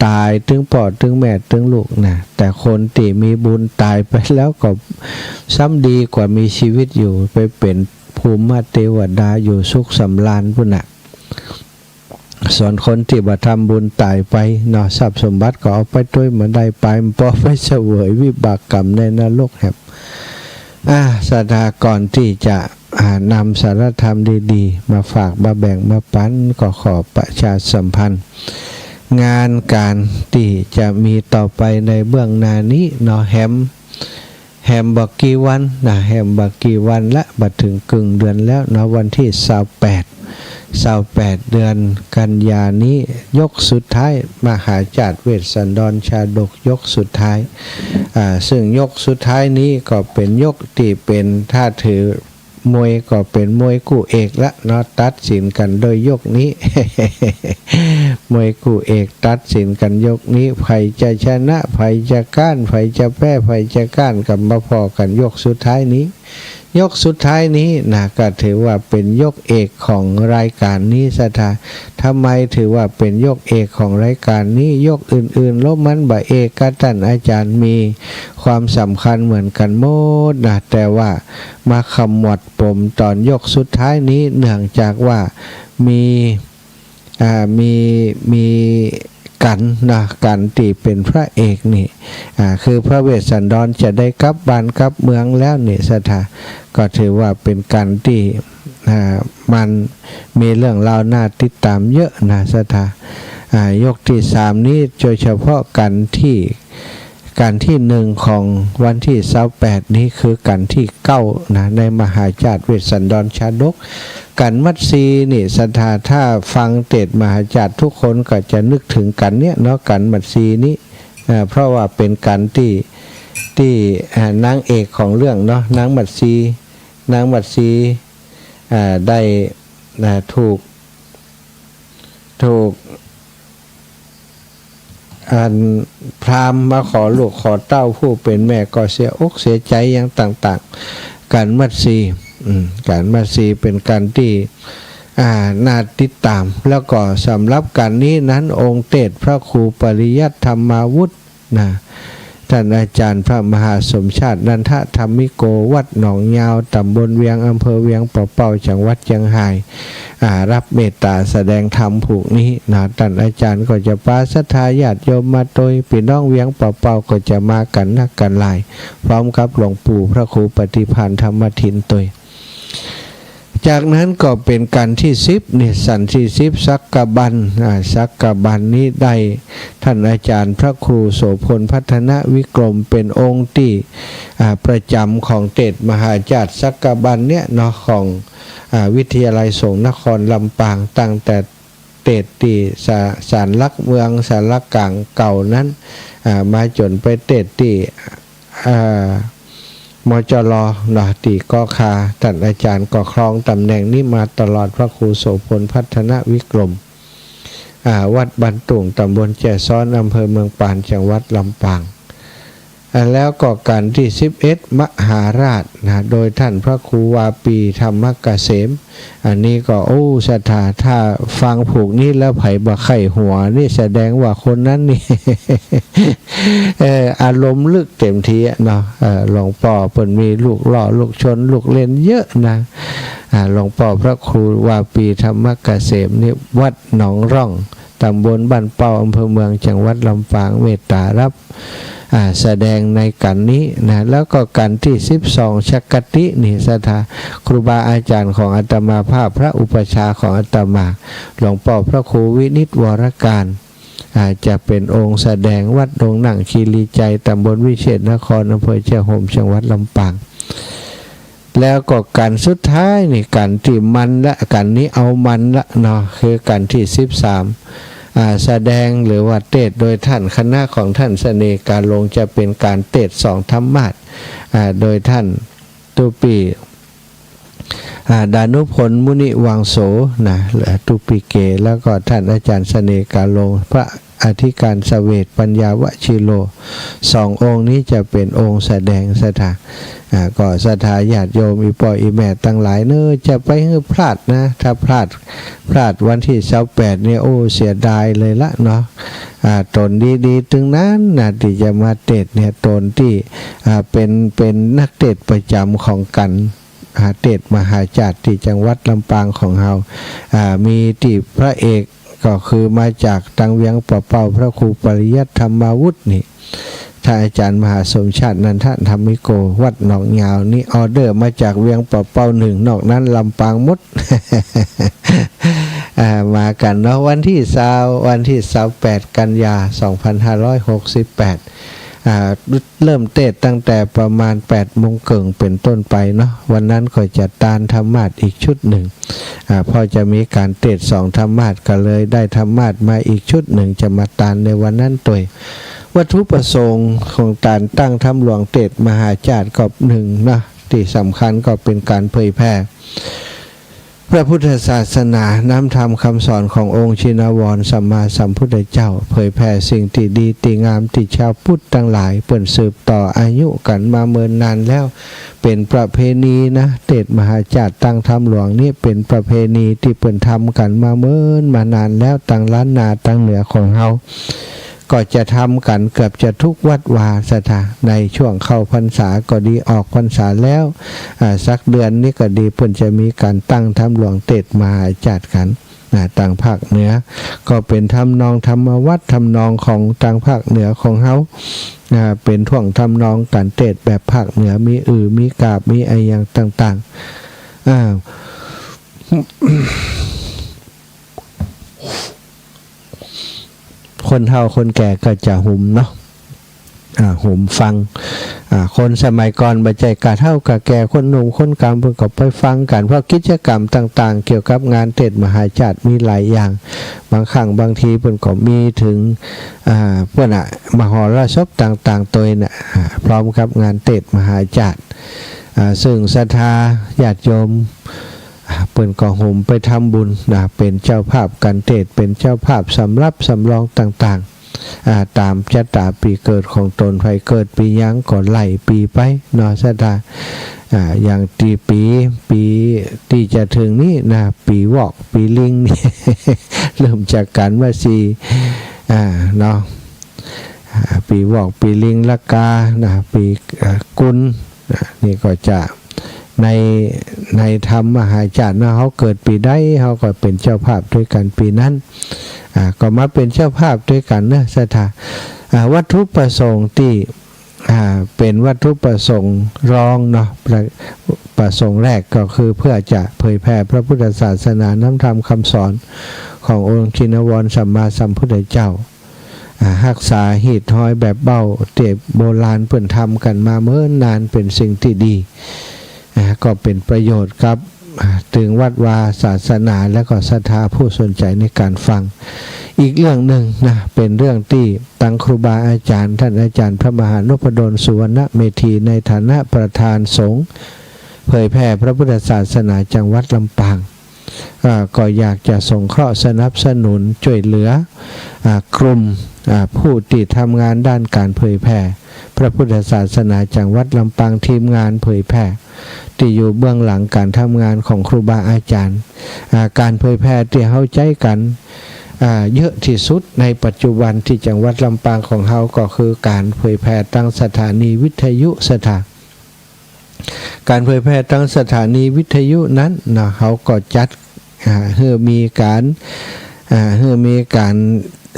ตายถึงปอดถึงแม่ถึงลูกนะแต่คนที่มีบุญตายไปแล้วก็ซ้ำดีกว่ามีชีวิตอยู่ไปเป็นภูมิเทวดาอยู่สุขสำราญพุ่นน่ะส่วนคนที่บ่ทำบุญตายไปเนาะทรัพย์สมบัติก็เอาไปด้วยมันได้ไปมันพอไปเสวยวิบากกรรมในนรกครับศรัทธาก่อนที่จะนำสารธรรมดีๆมาฝากมาแบ่งมาปันก็ขอประชาสัมพันธ์งานการที่จะมีต่อไปในเบื้องหน้านี้เนาะแฮมบักกี่วันนะแฮมบักกี่วันละบัดถึงกึ่งเดือนแล้วเนาะวันที่28เดือนกันยานี้ยกสุดท้ายมหาจารย์เวสสันดรชาดกยกสุดท้ายซึ่งยกสุดท้ายนี้ก็เป็นยกที่เป็นถ้าถือมวยก็เป็นมวยคู่เอกละเนาะตัดสินกันโดยยกนี้ มวยคู่เอกตัดสินกันยกนี้ใครจะชนะใครจะก้านใครจะแพ้ใครจะก้านกับมาพอกันยกสุดท้ายนี้ยกสุดท้ายนี้นะก็ถือว่าเป็นยกเอกของรายการนี้สถาทำไมถือว่าเป็นยกเอกของรายการนี้ยกอื่นๆลบมันบ่เอกกท่านอาจารย์มีความสำคัญเหมือนกันหมดนะแต่ว่ามาขมวดปมตอนยกสุดท้ายนี้เนื่องจากว่ามีกันนะกันที่เป็นพระเอกนี่คือพระเวสสันดรจะได้กลับบ้านกลับเมืองแล้วนี่สถาก็ถือว่าเป็นการที่มันมีเรื่องราวน่าติดตามเยอะนะสถายกที่3นี้โดยเฉพาะกันที่1ของวันที่28นี้คือกันที่9นะในมหาจารย์เวสสันดรชาดกกันมัตสีนี่สถาถ้าฟังเทศมหาจารย์ทุกคนก็จะนึกถึงกันเนี้ยเนาะกันมัตสีนี้เพราะว่าเป็นกันที่นางเอกของเรื่องเนาะนางมัตสีได้ถูกพราหมณ์มาขอลูกขอเต้าผู้เป็นแม่ก็เสียอกเสียใจอย่างต่างๆการมัตสีเป็นการที่น่าติดตามแล้วก็สำหรับการนี้นั้นองค์เตศพระครูปริยัติธรรมาวุฒินะท่านอาจารย์พระมหาสมชาตินันทธรรมิโกวัดหนองยาวตำบลเวียงอำเภอเวียงป่าเป้าจังหวัดเชียงรายรับเมตตาแสดงธรรมผูกนี้นะท่านอาจารย์ก็จะปาศรัทธาญาติโยมมาโดยพี่น้องเวียงป่าเป้าก็จะมากันนักกันหลายพร้อมกับหลวงปู่พระครูปฏิภาณธรรมทินตยจากนั้นก็เป็นการที่10นี่สันที่10สักกบันนี้ได้ท่านอาจารย์พระครูโสพลพัฒนวิกรมเป็นองค์ที่ประจำของเทศมหาจารย์สักกบันเนี่ยเนาะของวิทยาลัยสงฆ์นครลำปางตั้งแต่เทศที่ศาลหลักเมืองศาลหลักกลางเก่านั้นมาจนไปเทศที่มจรเนาะที่ก็คาท่านอาจารย์ก็ครองตำแหน่งนี้มาตลอดพระครูโสพลพัฒนวิกรมวัดบันตุ่งตำบลแจ่ซ้อนอำเภอเมืองปานจังหวัดลำปางแล้วก็การที่11มหาราชนะโดยท่านพระครูวาปีธรรมเกษมอันนี้ก็ศรัทธาถ้าฟังผูกนี้แล้วไผ่บ่ไข่หัวนี่แสดงว่าคนนั้นนี่ อารมณ์ลึกเต็มทีเนาะหลวงพ่อเพิ่นมีลูกหล่อลูกชนลูกเล่นเยอะนะหลวงพ่อพระครูวาปีธรรมเกษมนี่วัดหนองร่องตำบลบ้านเป้าอำเภอเมืองจังหวัดลำปางเมตตารับแสดงในกันนี้นะแล้วก็กันที่12ชักกตินี่สถาครูบาอาจารย์ของอาตมาภาพพระอุปชาของอาตมาหลวงพ่อพระครูวินิจวรการจะเป็นองค์แสดงวัดดงหนังคีรีใจตำบลวิเชษนครอำเภอเชียงห่มจังหวัดลำปางแล้วก็กันสุดท้ายนี่กันที่มันละกันนี้เอามันละเนาะคือกันที่13แสดงหรือว่าเทศโดยท่านคณะของท่านเสน่ห์การลงจะเป็นการเทศ2ธรรมาสโดยท่านตุปี ดานุพลมุนิวังโสนะตุปิเกแล้วก็ท่านอาจารย์เสน่ห์กาโลพระอธิการเสวตปัญญาวชิโลสององค์นี้จะเป็นองค์แสดงสถาก็สถาญาติโยมอีปออีแม่ตั้งหลายเนื้อจะไปให้พลาดนะถ้าพลาดวันที่28เนี่ยโอ้เสียดายเลยละเนาะตนดีๆถึงนั้นนะที่จะมาเทศเนี่ยตนที่เป็นนักเทศประจำของกันเทศมหาจารย์ที่จังหวัดลำปางของเรามีที่พระเอกก็คือมาจากตังเวียงป่าเป่าพระครูปริยัติธรรมาวุฒินี่ท่านอาจารย์มหาสมชาตินันทธรรมิโกวัดหนองยาวนี่ออเดอร์มาจากเวียงป่าเป่าหนึ่งนอกนั้นลำปางมด มากันเนาะวันที่28กันยา2568เริ่มเทศตั้งแต่ประมาณ8โมงเกิงเป็นต้นไปเนาะวันนั้นก็จะตานธรรมาสอีกชุดหนึ่งพอจะมีการเทศ2ธรรมาสก็เลยได้ธรรมาสมาอีกชุดหนึ่งจะมาตานในวันนั้นตัววัตถุประสงค์ของการตั้งธรรมหลวงเทศมหาจารย์ก็หนึ่งนะที่สำคัญก็เป็นการเผยแพร่พระพุทธศาสนาน้ำธรรมคำสอนขององค์ชินวรสัมมาสัมพุทธเจ้าเผยแผ่สิ่งที่ดีที่งามที่ชาวพุทธทั้งหลายเปิ่นสืบต่ออายุกันมาเมินนานแล้วเป็นประเพณีนะเทศมหาจารย์ตั้งธรรมหลวงนี่เป็นประเพณีที่เปิ่นทำกันมาเมินมานานแล้วตั้งล้านนาตั้งเหนือของเฮาก็จะทำกันเกือบจะทุกวัดวาสถานในช่วงเข้าพรรษาก็ดีออกพรรษาแล้วสักเดือนนี้ก็ดีเพิ่นจะมีการตั้งธรรมหลวงเทศมหาจารย์กันต่างภาคเหนือก็เป็นทำนองธรรมวัดทำนองของต่างภาคเหนือของเฮาเป็นท่วงทำนองการเทศแบบภาคเหนือมีมีกาบมีอะไรอย่างต่างคนเฒ่าคนแก่ก็จะหุ่มเนาะหุ่มฟังคนสมัยก่อนบัจจัยกะเฒ่ากะแก่คนหนุ่มคนกลางเพิ่นก็ไปฟังกันเพราะกิจกรรมต่างๆเกี่ยวกับงานเทศมหาจารย์มีหลายอย่างบางครั้งบางทีเพิ่นก็มีถึงเพิ่นมหรสพต่างๆตัวน่ะพร้อมกับงานเทศมหาจารย์ซึ่งศรัทธาญาติโยมเปิ่นก็ห่มไปทำบุญเป็นเจ้าภาพการเทศเป็นเจ้าภาพสำรับสำรองต่างๆตามชะตาปีเกิดของตนใครเกิดปียังก็ไล่ปีไปเนาะศรัทธาอย่างปีที่จะถึงนี้นะปีวอกปีลิงนี่ เริ่มจากการว่าสีเนาะปีวอกปีลิงละกาปีกุลนี่ก็จะในธรรมมหาจารย์นะเขาเกิดปีใดเขาก็เป็นเจ้าภาพด้วยกันปีนั้นก็มาเป็นเจ้าภาพด้วยกันนะสถาวัตถุประสงค์ที่เป็นวัตถุประสงค์รองเนาะประสงค์แรกก็คือเพื่อจะเผยแผ่พระพุทธศาสนาน้ำธรรมคำสอนขององค์ชินวรสัมมาสัมพุทธเจ้ารักษาหีดห้อยแบบเบ้าเจ็บโบราณเพิ่นทำกันมาเมื่อนานเป็นสิ่งที่ดีก็เป็นประโยชน์ครับถึงวัดวาศาสนาและก็ศรัทธาผู้สนใจในการฟังอีกเรื่องหนึ่งนะเป็นเรื่องที่ตั้งครูบาอาจารย์ท่านอาจารย์พระมหานพดลสุวรรณเมธีในฐานะประธานสงฆ์เผยแผ่พระพุทธศาสนาจังหวัดลำปางก็อยากจะสงเคราะห์สนับสนุนช่วยเหลือกลุ่มผู้ที่ทำงานด้านการเผยแผ่พระพุทธศาสนาจังหวัดลำปางทีมงานเผยแผ่ที่อยู่เบื้องหลังการทำงานของครูบาอาจารย์การเผยแผ่ที่เข้าใจกันเยอะที่สุดในปัจจุบันที่จังหวัดลำปางของเราก็คือการเผยแผ่ตั้งสถานีวิทยุการเผยแผ่ตั้งสถานีวิทยุนั้นนะเขาก็จัดเพื่อมีการ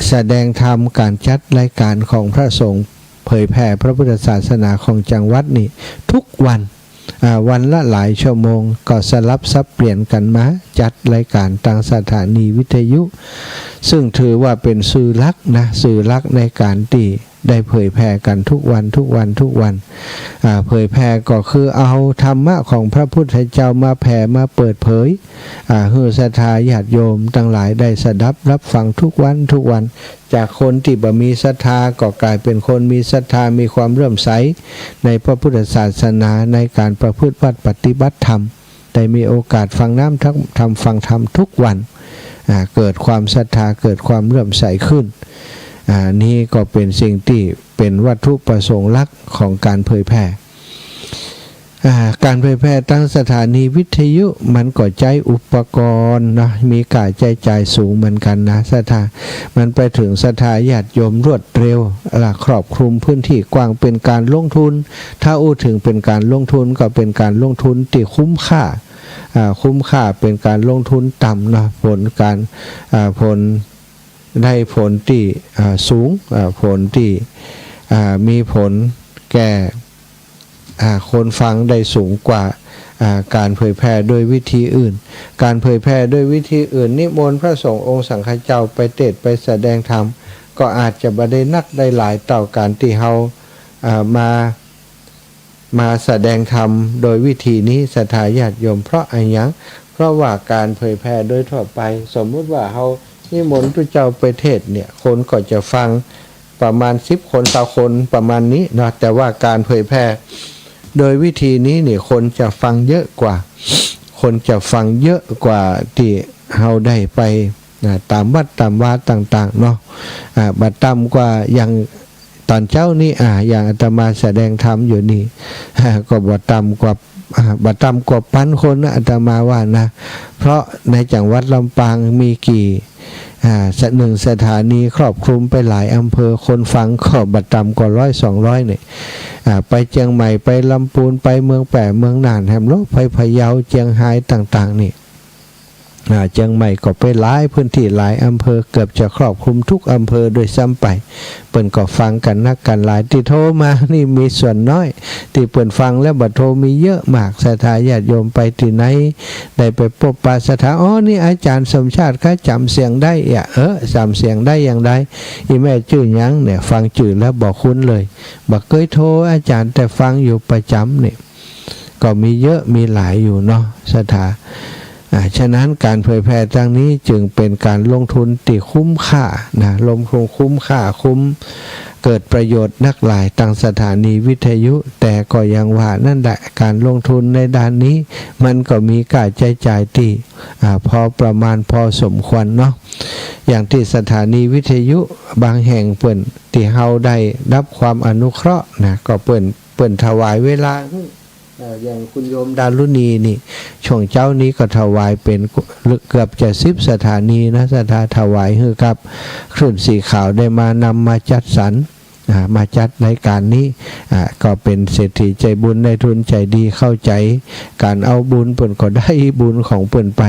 แสดงธรรมการจัดรายการของพระสงฆ์เผยแผ่พระพุทธศาสนาของจังหวัดนี่ทุกวันละหลายชั่วโมงก็สลับซับเปลี่ยนกันมาจัดรายการทางสถานีวิทยุซึ่งถือว่าเป็นสื่อหลักในการที่ได้เผยแผ่กันทุกวันเผยแผ่ก็คือเอาธรรมะของพระพุทธเจ้ามาแผ่มาเปิดเผยให้ศรัทธาญาติโยมทั้งหลายได้สดับรับฟังทุกวันจากคนที่บ่มีศรัทธาก็กลายเป็นคนมีศรัทธามีความเลื่อมใสในพระพุทธศาสนาในการประพฤติปฏิบัติธรรม ได้มีโอกาสฟังน้ำทั้งทำฟังธรรมทุกวันเกิดความศรัทธาเกิดความเลื่อมใสขึ้นนี่ก็เป็นสิ่งที่เป็นวัตถุประสงค์หลักของการเผยแพร่การเผยแพร่ตั้งสถานีวิทยุมันก็ใจอุปกรณ์นะมีการใช้จ่ายสูงเหมือนกันนะสถามันไปถึงสถาญาติโยมรวดเร็วครอบคลุมพื้นที่กว้างเป็นการลงทุนถ้าอู้ถึงเป็นการลงทุนก็เป็นการลงทุนที่คุ้มค่าเป็นการลงทุนต่ำนะผลได้ผลที่สูงผลที่มีผลแก่คนฟังได้สูงกว่าการเผยแพร่โดยวิธีอื่นการเผยแพร่โดยวิธีอื่นนิมนต์พระสงฆ์องค์สังฆเจ้าไปเทศน์ไปแสดงธรรมก็อาจจะบ่ได้นักได้หลายต่อการที่เฮามาแสดงธรรมโดยวิธีนี้ศรัทธาญาติโยมเพราะอะไรหยังเพราะว่าการเผยแพร่โดยทั่วไปสมมุติว่าเฮานิมนต์พระเจ้าไปเทศน์เนี่ยคนก็จะฟังประมาณ10คน20คนประมาณนี้เนาะแต่ว่าการเผยแพร่โดยวิธีนี้นี่คนจะฟังเยอะกว่าที่เฮาได้ไปตามวัดตามวาต่างๆเนาะบัดต่ำกว่าอย่างตอนเจ้านี่อย่างอาตมาแสดงธรรมอยู่นี่ก็บัดต่ำกว่าพันคนนะอาตมาว่านะเพราะในจังหวัดลำปางมีกี่หนึ่งสถานีครอบคลุมไปหลายอำเภอคนฟังก็บัดต่ำกว่า100-200เนี่ยไปเชียงใหม่ไปลำพูนไปเมืองแปะเมืองน่านแหมโลกไปพะเยาเชียงไฮ้ต่างๆนี่เชียงใหม่ก็ไปหลายพื้นที่หลายอำเภอเกือบจะครอบคลุมทุกอำเภอโดยซ้ำไปเปิ้นก็ฟังกันนักกันหลายที่โทรมานี่มีส่วนน้อยที่เปิ้นฟังแล้วบัดโทรมีเยอะมากศรัทธาญาติโยมไปที่ไหนได้ไปพบปะสถานนี่อาจารย์สมชาติเขาจำเสียงได้จำเสียงได้อย่างไรอีแม่ชื่อหยังเนี่ยฟังชื่อแล้วบอกคุ้นเลยบ่เคยโทรอาจารย์แต่ฟังอยู่ประจำเนี่ยก็มีเยอะมีหลายอยู่เนาะศรัทธาฉะนั้นการเผยแพร่ทางนี้จึงเป็นการลงทุนที่คุ้มค่านะลงทุนคุ้มค่าเกิดประโยชน์นักหลายตั้งสถานีวิทยุแต่ก็ยังว่านั่นแหละการลงทุนในด้านนี้มันก็มีการใช้จ่ายที่พอประมาณพอสมควรเนาะอย่างที่สถานีวิทยุบางแห่งเปิ่นที่เฮาได้รับความอนุเคราะห์นะก็เปิ่นถวายเวลาอย่างคุณโยมดารุณีนี่ช่วงเจ้านี้ก็ถวายเป็นเกือบจะ10สถานีนะสถาถวายให้กับคลื่นสีขาวได้มานำมาจัดสรรมาจัดในการนี้ก็เป็นเศรษฐีใจบุญในทุนใจดีเข้าใจการเอาบุญเปิ่นก็ได้บุญของเปิ่นไป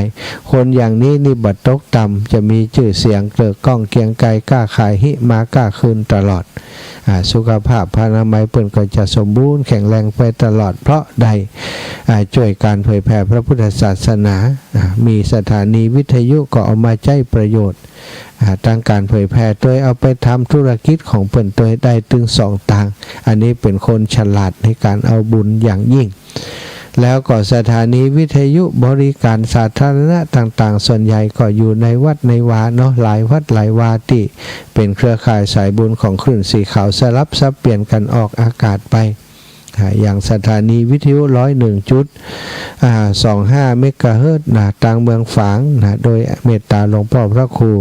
คนอย่างนี้นี่บัดตกต่ำจะมีชื่อเสียงเกลือก้องเกียงไกรกล้าขายหิมากล้าคืนตลอดสุขภาพพานามัยเปิ่นก็จะสมบูรณ์แข็งแรงไปตลอดเพราะใดช่วยการเผยแผ่พระพุทธศาสนามีสถานีวิทยุก็เอามาใช้ประโยชน์ทางการเผยแพร่โดยเอาไปทำธุรกิจของเปิ่นโดยได้ถึง2ทางอันนี้เป็นคนฉลาดในการเอาบุญอย่างยิ่งแล้วก็สถานีวิทยุบริการสาธารณะต่างๆส่วนใหญ่ก็อยู่ในวัดในวาเนาะหลายวัดหลายวาที่เป็นเครือข่ายสายบุญของคลื่นสีขาวสลับซับเปลี่ยนกันออกอากาศไปอย่างสถานีวิทยุ101.25 เมกะเฮิรตซ์ทางเมืองฝางโดยเมตตาหลวงพ่อพระครู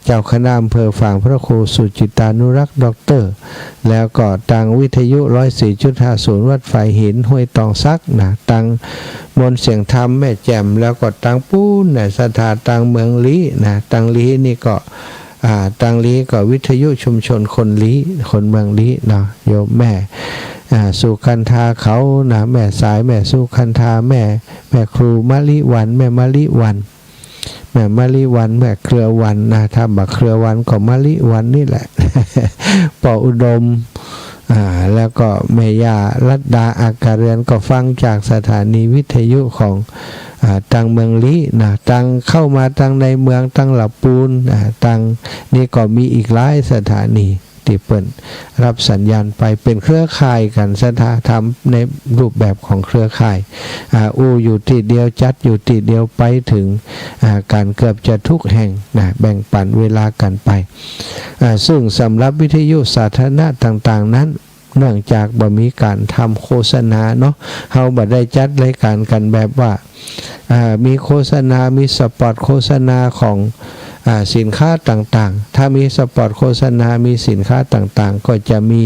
เจ้าคณะอำเภอฝางพระครูสุจิตานุรักษ์ด็อกเตอร์แล้วก็ทางวิทยุ 104.50 วัดฝ่ายหินห้วยตองซักทางมนต์เสียงธรรมแม่แจ่มแล้วก็ทางปูนสถานทางเมืองลี้ทางลี้นี่ก็ตังลีก็วิทยุชุมชนคนลี้คนเมืองลี้เนาะโยมแม่สุคันธาเขาแม่สายแม่สุคันธาแม่ครูมะลิวันแม่มะลิวันแม่เครือวันถ้าบักเครือวันก็มะลิวันนี่แหละ ปออุดมแล้วก็แม่ย่ารัตดาอากาเรือนก็ฟังจากสถานีวิทยุของตังเมืองลี้ตังเข้ามาตังในเมืองตังหลับปูนตังนี่ก็มีอีกหลายสถานีที่เปิ่นรับสัญญาณไปเป็นเครือข่ายกันสถาธรรมในรูปแบบของเครือข่ายอยู่ที่เดียวจัดอยู่ที่เดียวไปถึงการเกือบจะทุกแห่งแบ่งปันเวลากันไปซึ่งสำหรับวิทยุสาธารณะต่างๆนั้น เนื่องจากบ่มีการทำโฆษณาเนาะเฮาบ่ได้จัดรายการกันแบบว่ามีโฆษณามีสปอตโฆษณาของสินค้าต่างๆถ้ามีสปอตโฆษณามีสินค้าต่างๆก็จะมี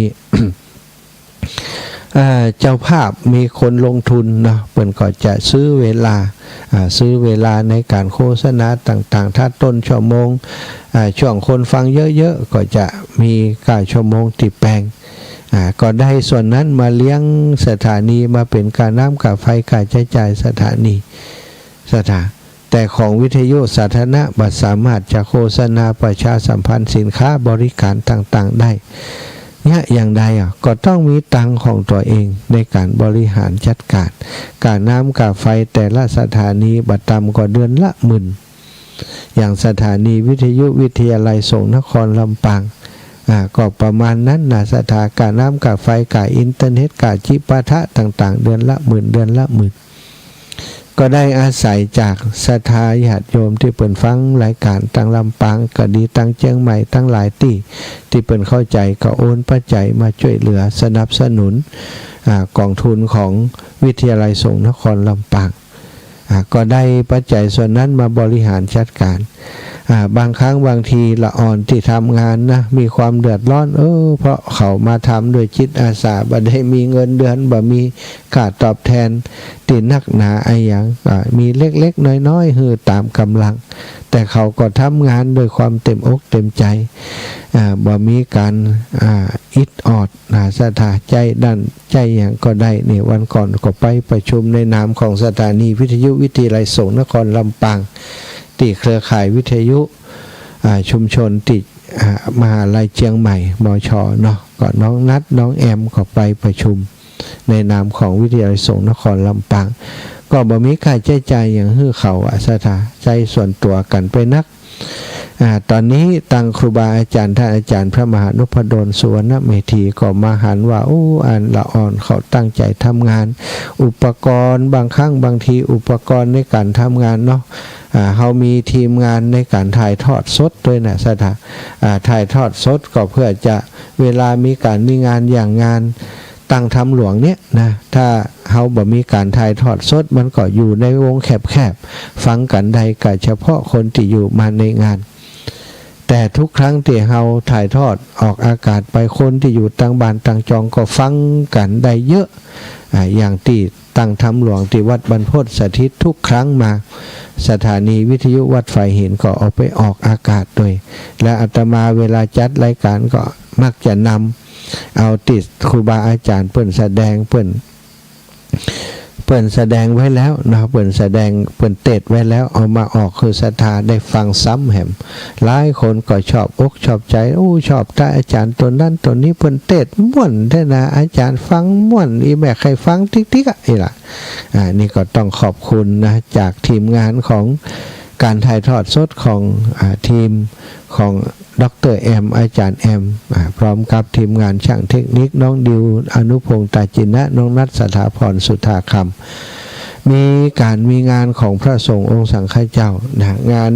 เจ้าภาพมีคนลงทุนเนาะเพิ่นก็จะซื้อเวลาในการโฆษณาต่างๆถ้าต้นชั่วโมงช่วงคนฟังเยอะๆก็จะมีค่าชั่วโมงติดแปลงก็ได้ส่วนนั้นมาเลี้ยงสถานีมาเป็นการน้ำค่าไฟค่าใช้จ่ายสถานีแต่ของวิทยุสาธารณะบัดสามารถจะโฆษณาประชาสัมพันธ์สินค้าบริการต่างๆได้เนี่ยอย่างใดก็ต้องมีตังของตัวเองในการบริหารจัดการการน้ำกับไฟแต่ละสถานีบัดต่ำกว่าเดือนละหมื่นอย่างสถานีวิทยุวิทยาลัยสงฆ์นครลำปางก็ประมาณนั้นนะสถานการน้ำกับไฟกับอินเทอร์เน็ตกับจิปาถะต่างๆเดือนละหมื่นก็ได้อาศัยจากศรัทธาญาติโยมที่เปิ่นฟังรายการตั้งลำปางก็ดีตั้งเชียงใหม่ตั้งหลายที่เปิ่นเข้าใจก็โอนปัจจัยมาช่วยเหลือสนับสนุนกองทุนของวิทยาลัยสงฆ์นครลำปางก็ได้ปัจจัยส่วนนั้นมาบริหารจัดการบางครั้งบางทีละอ่อนที่ทำงานนะมีความเดือดร้อนเพราะเขามาทำโดยจิตอาสาบ่ได้มีเงินเดือนบ่มีค่าตอบแทนติดนักหนาไอ้อย่างมีเล็กๆน้อยๆคือตามกำลังแต่เขาก็ทำงานโดยความเต็มอกเต็มใจบ่มีการอิดออดสถาใจดันใจอย่างก็ได้เนี่ยวันก่อนก็ไปประชุมในนามของสถานีวิทยุวิทยาลัยสงฆ์นครลำปางติเครือข่ายวิทยุชุมชนติมหาลัยเชียงใหม่มช.เนาะก็น้องนัดน้องแอมก็ไปประชุมในนามของวิทยาลัยสงฆ์นครลำปางก็บ่มีค่าใช้จ่ายอย่างฮื้อเขาสถาใจส่วนตัวกันไปนักตอนนี้ตังครูบาอาจารย์ท่านอาจารย์พระมหานพดลสุวรรณเมธีก็มาหันว่าอันละอ่อนเขาตั้งใจทำงานอุปกรณ์บางครั้งบางทีอุปกรณ์ในการทำงานเนาะเขามีทีมงานในการถ่ายทอดสดด้วยนะถ่ายทอดสดก็เพื่อจะเวลามีงานอย่างงานตั้งธรรมหลวงเนี่ยนะถ้าเขาบ่มีการถ่ายทอดสดมันก็อยู่ในวงแคบๆฟังกันใดก็เฉพาะคนที่อยู่มาในงานแต่ทุกครั้งที่เราถ่ายทอดออกอากาศไปคนที่อยู่ต่างบ้านต่างจองก็ฟังกันได้เยอะอย่างที่ตั้งธรรมหลวงที่วัดบรรพตสถิตทุกครั้งมาสถานีวิทยุวัดไฟเห็นก็เอาไปออกอากาศด้วยและอาตมาเวลาจัดรายการก็มักจะนำเอาติดครูบาอาจารย์เปิ่นแสดงเปิ่นแสดงไว้แล้วนะเปิ่นแสดงเปิ่นเตดไว้แล้วเอามาออกคือศรัทธาได้ฟังซ้ำแหมหลายคนก็ชอบอกชอบใจชอบท่านอาจารย์ตัวนั้นตัวนี้เปิ่นเตดม่วนได้นะอาจารย์ฟังม่วนอีแม่ใครฟังติ๊กๆนี่ล่ะนี่ก็ต้องขอบคุณนะจากทีมงานของการถ่ายทอดสดของทีมของดร.แอมอาจารย์แอมพร้อมกับทีมงานช่างเทคนิคน้องดิวอนุพงษ์ตาจินะน้องนัทสถาพรสุธาคำมีงานของพระสงฆ์องค์สังฆเจ้านะงาน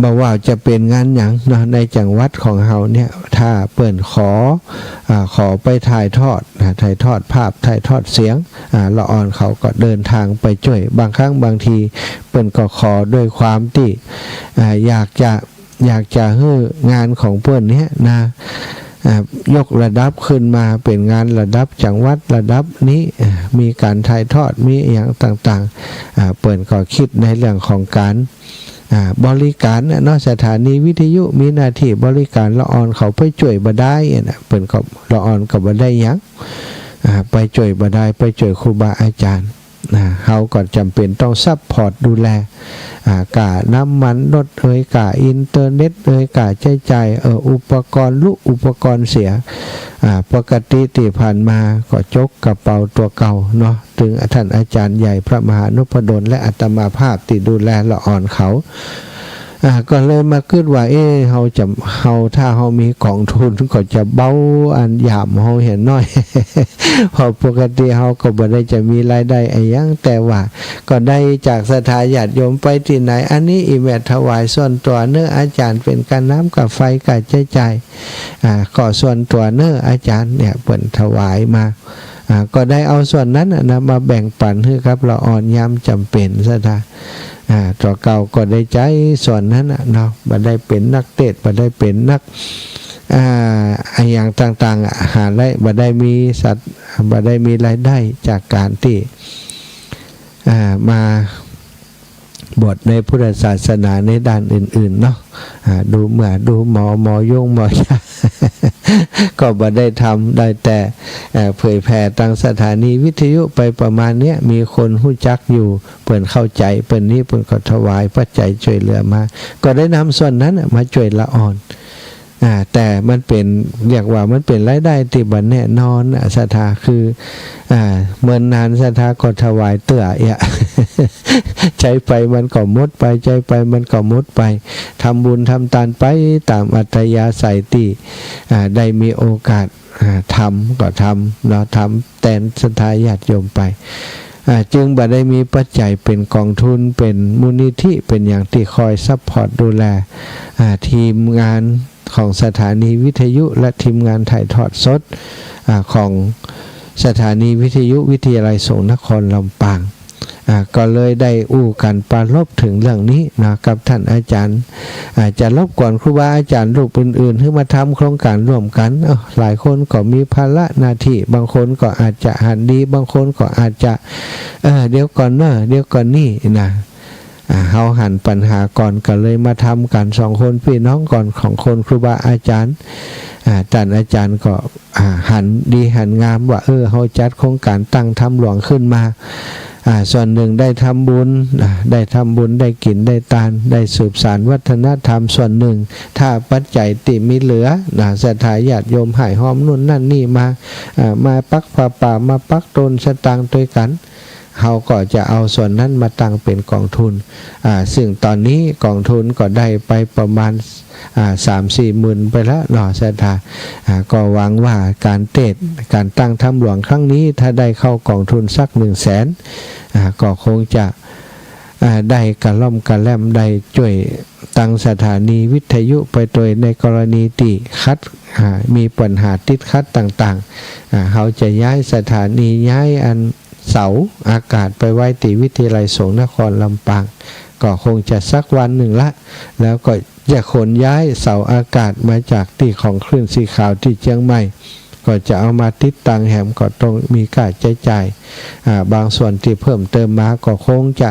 บอกว่าจะเป็นงานอย่างในจังหวัดของเฮาเนี่ยถ้าเปิ่นขอไปถ่ายทอดภาพถ่ายทอดเสียงละอ่อนเขาก็เดินทางไปช่วยบางครั้งบางทีเปิ่นก็ขอด้วยความที่อยากจะให้งานของเปิ่นเนี้ยนะยกระดับขึ้นมาเป็นงานระดับจังหวัดระดับนี้มีการถ่ายทอดมีอย่างต่างๆเปิ่นก็คิดในเรื่องของการบริการเนาะสถานีวิทยุมีหน้าที่บริการละอ่อนเขาไปช่วยบ่ได้เปิ่นก็ละอ่อนก็บ่ได้หยังไปช่วยบ่ได้ไปช่วยครูบาอาจารย์เขาก็จำเป็นต้องซัพพอร์ตดูแลกาน้ำมันรถกาอินเทอร์เน็ตกาใช้จ่ายอุปกรณ์อุปกรณ์เสียปกติที่ผ่านมาก็จกกระเป๋าตัวเก่าเนาะถึงท่านอาจารย์ใหญ่พระมหานพดลและอาตมาภาพที่ดูแลละอ่อนเขา ก็เลยมาคิดว่าเฮาถ้าเฮามีกองทุนก็จะเบาอันยามเฮาเห็นน้อย เพราะปกติเฮาก็บ่ได้จะมีรายได้อีหยังแต่ว่าก็ได้จากศรัทธาญาติโยมไปที่ไหนอันนี้อีแม่ถวายส่วนตัวเนื้ออาจารย์เป็นการน้ำกับไฟกับใจใจก็ส่วนตัวเนื้ออาจารย์เนี่ยเปิ่นถวายมาก็ได้เอาส่วนนั้นนะมาแบ่งปันให้ครับเราอ่อนยามจำเป็นซะท่าต่อเก่าก็ได้ใจส่วนนั้นเนาะบ่ได้เป็นนักเทศน์บ่ได้เป็นนักอย่างต่างๆหาได้บ่ได้มีสัตว์บ่ได้มีรายได้จากการที่มาบทในพุทธศาสนาในด้านอื่นๆเนาะดูหมอยงหมอยา ก็บ่ได้ทำได้แต่เผยแผ่ทางสถานีวิทยุไปประมาณเนี้ยมีคนฮู้จักอยู่เพิ่นเข้าใจเพิ่นนี้เพิ่นก็ถวายปัจจัยช่วยเหลือมาก็ได้นำส่วนนั้นมาช่วยละอ่อนแต่มันเป็นเรียกว่ามันเป็นรายได้ที่บ่แน่นอนศรัทธาคือเมื่อนานศรัทธาก็ถวายเตื้อใช้ไปมันก็หมดไปใจไปมันก็หมดไปทำบุญทำทานไปตามอัธยาศัยที่ได้มีโอกาสทำก็ทำเราทำแทนศรัทธาญาติโยมไปจึงบ่ได้มีปัจจัยเป็นกองทุนเป็นมูลนิธิเป็นอย่างที่คอยซัพพอร์ตดูแลทีมงานของสถานีวิทยุและทีมงานถ่ายทอดสดของสถานีวิทยุวิทยาลัยสงฆ์นครลำปางก็เลยได้อู้กันปรารภถึงเรื่องนี้นะกับท่านอาจารย์จะรบกวนครูบาอาจารย์รูปอื่นๆให้มาทำโครงการร่วมกันหลายคนก็มีภาระหน้าที่บางคนก็อาจจะหันดีบางคนก็อาจจะเดี๋ยวก่อนเนอะเดี๋ยวก่อนนี่นะเฮาหันปัญหาก่อนก็เลยมาทำกันสองคนพี่น้องก่อนของคนครูบาอาจารย์ท่านอาจารย์ก็หันดีหันงามว่าเฮาจัดโครงการตั้งทำหลวงขึ้นมาส่วนหนึ่งได้ทำบุญได้กินได้ทานได้สืบสานวัฒนธรรมส่วนหนึ่งถ้าปัจจัยติมีเหลือศรัทธาญาติโยมให้หอมนู่นนั่นนี่มาปักผ้าป่ามาปักตนสตางค์ด้วยกันเฮาก็จะเอาส่วนนั้นมาตั้งเป็นกองทุนซึ่งตอนนี้กองทุนก็ได้ไปประมาณ3-4 หมื่นไปแล้วเนาะศรัทธาก็หวังว่าการการตั้งถ้ำหลวงครั้งนี้ถ้าได้เข้ากองทุนสัก100,000ก็คงจะได้กระล่อมกระแล่มได้ช่วยตั้งสถานีวิทยุไปโดยในกรณีที่มีปัญหาติดขัดต่างๆเขาจะย้ายสถานีย้ายอันเสาอากาศไปไว้ที่วิทยาลัยสงฆ์นครลำปางก็คงจะสักวันหนึ่งละแล้วก็จะขนย้ายเสาอากาศมาจากที่ของคลื่นสีขาวที่เชียงใหม่ก็จะเอามาติดตั้งแหมก็ต้องมีค่าใช้จ่ายบางส่วนที่เพิ่มเติมมาก็คงจะ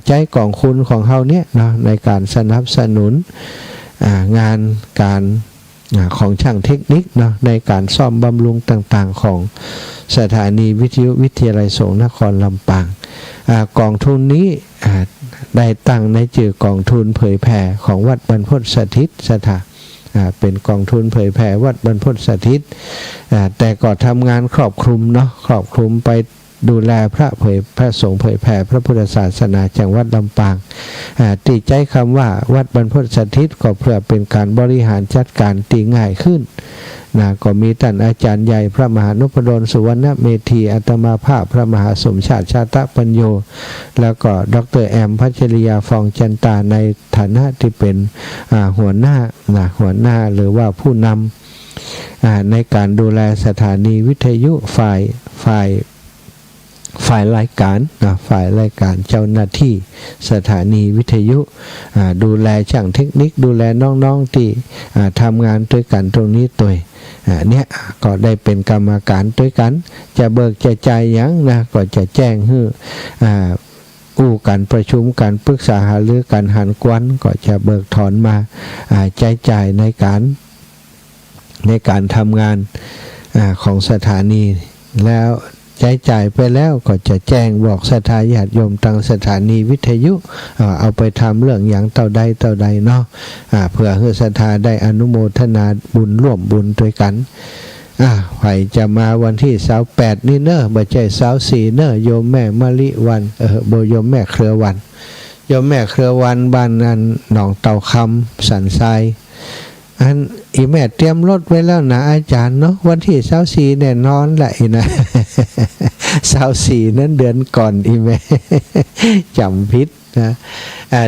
ใช้กองทุนของเขาเนี่ยนะในการสนับสนุนงานการของช่างเทคนิคเนาะในการซ่อมบำรุงต่างๆของสถานีวิทยุวิทยาลัยสงฆ์นครลำปางกองทุนนี้ได้ตั้งในชื่อกองทุนเผยแผ่ของวัดบรรพตสถิตสถาเป็นกองทุนเผยแผ่วัดบรรพตสถิตแต่ก็ทำงานครอบคลุมเนาะครอบคลุมไปดูแลพระสงฆ์เผยแผ่พระพุทธศาสนาจังหวัดลำปางติดใจคำว่าวัดบรรพตสถิตก็เพื่อเป็นการบริหารจัดการตีง่ายขึ้นก็มีท่านอาจารย์ใหญ่พระมหานพดลสุวรรณเมธีอาตมาภาพพระมหาสมชาติชาตปัญโยแล้วก็ดร.แอมพัชริยาฟองจันตาในฐานะที่เป็นหัวหน้าหรือว่าผู้นำในการดูแลสถานีวิทยุฝ่ายรายการเจ้าหน้าที่สถานีวิทยุดูแลช่างเทคนิคดูแลน้องๆที่ทำงานด้วยกันตรงนี้ตัวเนี่ยก็ได้เป็นกรรมการด้วยกันจะเบิกจะจ่ายยังนะก็จะแจ้งให้การประชุมการปรึกษาหารือการหันกวนก็จะเบิกถอนมาใช้จ่ายในการทำงานของสถานีแล้วใช้จ่ายไปแล้วก็จะแจ้งบอกศรัทธาญาติโยมทางสถานีวิทยุเอาไปทำเรื่องอย่างเต่าใดเนาะเพื่อให้ศรัทธาได้อนุโมทนาบุญร่วมบุญด้วยกันใครจะมาวันที่28นี่เนอะบ่ใช่24เนอะโยมแม่มะลิวันโยมแม่เครือวัน โยมแม่เครือวันบ้านนั้นหนองเต่าคำสันทรายอันอีแม่เตรียมรถไว้แล้วนะอาจารย์เนาะวันที่24แน่นอนแหละนะ24นั้นเดือนก่อนอีแม่จำผิดนะ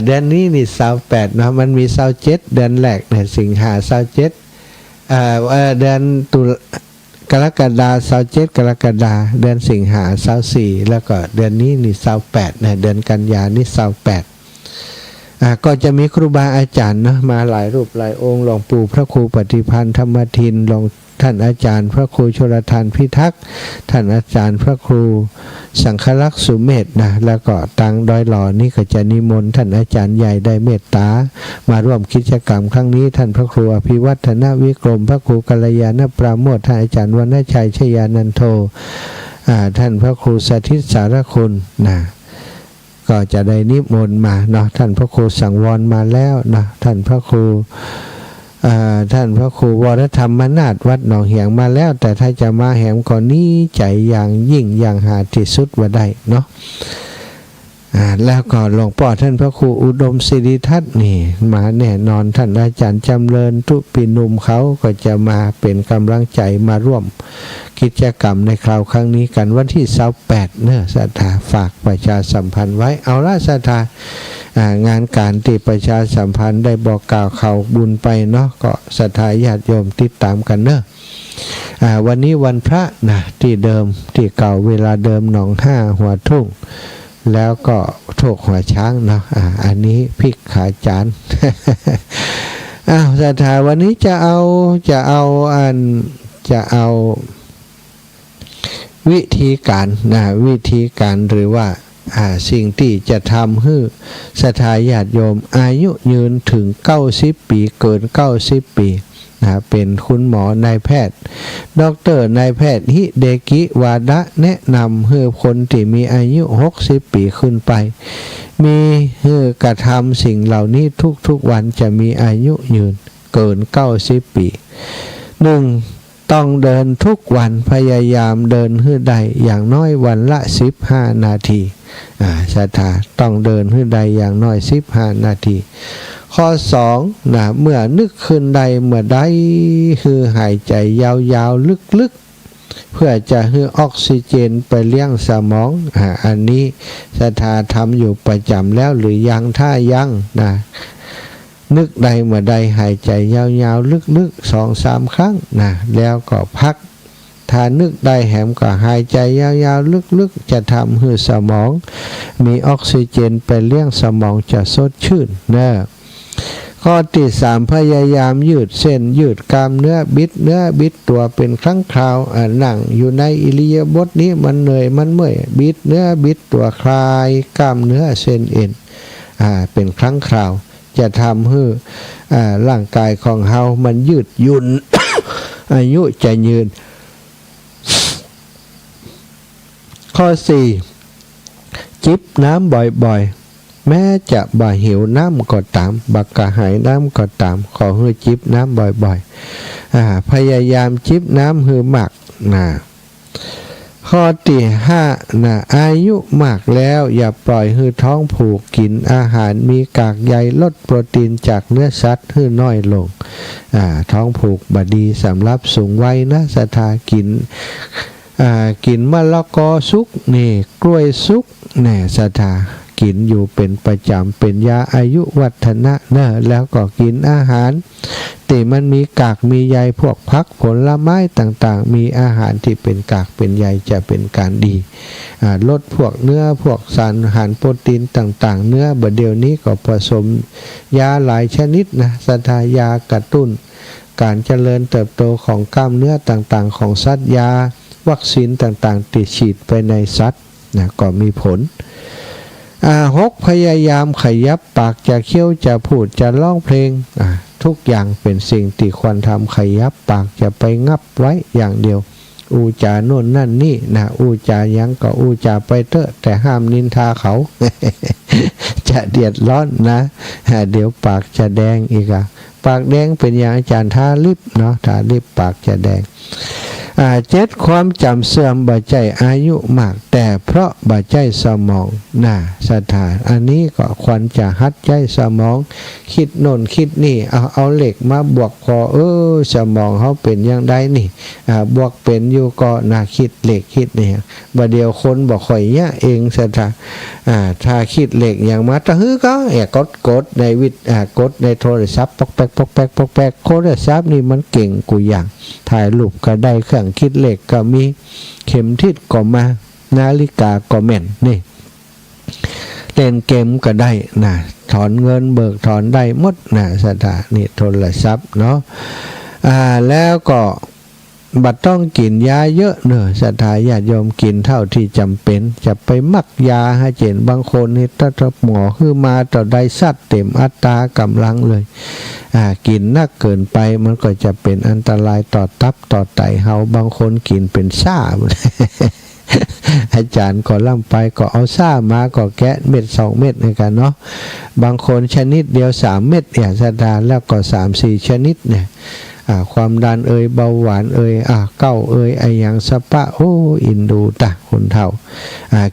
เดือนนี้นี่28เนาะมันมี27เดือนแรกเนี่ยสิงหา27เดือนกรกฎาคม27กรกฎาคมเดือนสิงหา24แล้วก็เดือนนี้นี่28นะเดือนกันยานี่28ก็จะมีครูบาอาจารย์นะมาหลายรูปหลายองค์หลวงปู่พระครูปฏิพันธ์ธรรมทินหลวงท่านอาจารย์พระครูชลทานพิทักษ์ท่านอาจารย์พระครูสังฆลักษณ์สุเมธนะแล้วก็ตังดอยหล่อนี่ก็จะนิมนต์ท่านอาจารย์ใหญ่ได้เมตตามาร่วมกิจกรรมครั้งนี้ท่านพระครูอภิวัฒนวิกรมพระครูกัลยาณปราโมทย์ท่านอาจารย์วรรณชัยชยานันโทท่านพระครูสถิตสารคุณนะก็จะได้นิมนต์มาเนาะท่านพระครูสังวรมาแล้วนะท่านพระครูวรธรรมนาถวัดหนองเหียงมาแล้วแต่ถ้าจะมาแหมก่อนนี้ใจอย่างยิ่งอย่างหาที่สุดว่าได้เนาะแล้วก็หลวงพ่อท่านพระครูอุดมศิริทัตน์นี่มาแน่นอนท่านอาจารย์จำเริญทุปีนุมเขาก็จะมาเป็นกำลังใจมาร่วมกิจกรรมในคราวครั้งนี้กันวันที่28เนอะศรัทธาฝากประชาสัมพันธ์ไว้เอาละศรัทธางานการที่ประชาสัมพันธ์ได้บอกกล่าวข่าวบุญไปเนาะก็ศรัทธาญาติโยมติดตามกันเนอะวันนี้วันพระนะที่เดิมที่เก่าเวลาเดิมหนอง5หัวทุ่งแล้วก็โถกหัวช้างเนาะอันนี้พริกขาจานศรัทธาวันนี้จะเอาวิธีการหรือว่าสิ่งที่จะทำให้ศรัทธาญาติโยมอายุยืนถึง90ปีเกิน90ปีเป็นคุณหมอนายแพทย์ด็อกเตอร์นายแพทย์ฮิเดกิวาดะแนะนำให้คนที่มีอายุ60ปีขึ้นไปมีกระทำสิ่งเหล่านี้ทุกวันจะมีอายุยืนเกิน90ปี1ต้องเดินทุกวันพยายามเดินให้ได้อย่างน้อยวันละ15นาทีศรัทธาต้องเดินให้ได้อย่างน้อย15นาทีข้อ2นะเมื่อนึกขึ้นใดเมื่อใดคือหายใจยาวๆลึกๆเพื่อจะให้ออกซิเจนไปเลี้ยงสมองอันนี้ศรัทธาทำอยู่ประจำแล้วหรือยังถ้ายังนะนึกใดเมื่อใดหายใจยาวๆลึกๆ 2-3 ครั้งนะแล้วก็พักถ้านึกได้แหมก็หายใจยาวๆลึกๆจะทำให้สมองมีออกซิเจนไปเลี้ยงสมองจะสดชื่นนะข้อที่3พยายามยืดเส้นยืดกล้ามเนื้อบิดตัวเป็นครั้งคราวนั่งอยู่ในอิริยาบถนี้มันเหนื่อยมันเมื่อยบิดเนื้อบิดตัวคลายกล้ามเนื้อเส้นเอ็นเป็นครั้งคราวจะทำให้ร่างกายของเฮามันยืดหยุ่น อายุจะยืนข้อ4จิบน้ำบ่อยๆแม้จะบ่หิวน้ำก็ตามบักกระหายน้ำก็ตามขอให้จิบน้ำบ่อยๆพยายามจิบน้ำให้มากนะข้อที่5นะอายุมากแล้วอย่าปล่อยให้ท้องผูกกินอาหารมีกากใยลดโปรตีนจากเนื้อสัตว์ให้น้อยลงท้องผูกบดีสำหรับสูงวัยนะศรัทธากินมะละกอสุกนี่กล้วยสุกแน่ศรัทธากินอยู่เป็นประจำเป็นยาอายุวัฒนะนะแล้วก็กินอาหารที่มันมีกากมีใยพวกผักผลไม้ต่างๆมีอาหารที่เป็นกากเป็นใยจะเป็นการดีลดพวกเนื้อพวกสารอาหารโปรตีนต่างๆเนื้อบัดเดี๋ยวนี้ก็ผสมยาหลายชนิดนะศรัทธายากระตุ้นการเจริญเติบโตของกล้ามเนื้อต่างๆของสัตว์ยาวัคซีนต่างๆติดฉีดไปในสัตว์นะก็มีผล6พยายามขยับปากจะเคี้ยวจะพูดจะร้องเพลงทุกอย่างเป็นสิ่งที่ควรทำขยับปากจะไปงับไว้อย่างเดียวอูจาโน่นนั่นนี่นะอูจายังก็อูจาไปเถอะแต่ห้ามนินทาเขา จะเดือดร้อนนะเดี๋ยวปากจะแดงอีกปากแดงเป็นอย่างอาจารย์ทาลิปเนาะทาลิปปากจะแดง 7ความจำเสื่อมบ่ใจอายุมากแต่เพราะบ่ใจสมองสถานอันนี้ก็ควรจะหัดใจสมองคิดโน่นคิดนี่เอาเหล็กมาบวกพอสมองเขาเป็นอย่างใดนี่บวกเป็นอยู่ก็คิดเหล็กคิดนี่บ่เดียวคนบ่ค่อยเองสถานถ้าคิดเหล็กอย่างมาตะฮือก็กดในกดในโทรศัพท์ปอกแป๊กโทรศัพท์นี่มันเก่งกูอย่างถ่ายรูปก็ได้เครื่องคิดเลขก็มีเข็มทิศก็มานาฬิกาก็แม่นนี่เล่นเกมก็ได้ถอนเงินเบิกถอนได้หมดสถานี่โทรศัพท์เนาะแล้วก็บัดต้องกินยาเยอะเนอะศรัทธาญาติโยมกินเท่าที่จำเป็นจะไปมักยาให้เจนบางคนนี่ถ้าหมอคือมาต่อได้สัตว์เต็มอัตรากำลังเลยกินนักเกินไปมันก็จะเป็นอันตรายต่อตับต่อไตเฮาบางคนกินเป็นซ่า อาจารย์ก็ล่ำไปก็เอาซ่ามาก็แกะเม็ด2 เม็ดในกันเนาะบางคนชนิดเดียว3 เม็ดศรัทธาแล้วก็3-4 ชนิดเนี่ยความดันเบาหวานเก้าอย่างสปะอินดูตะคนเฒ่า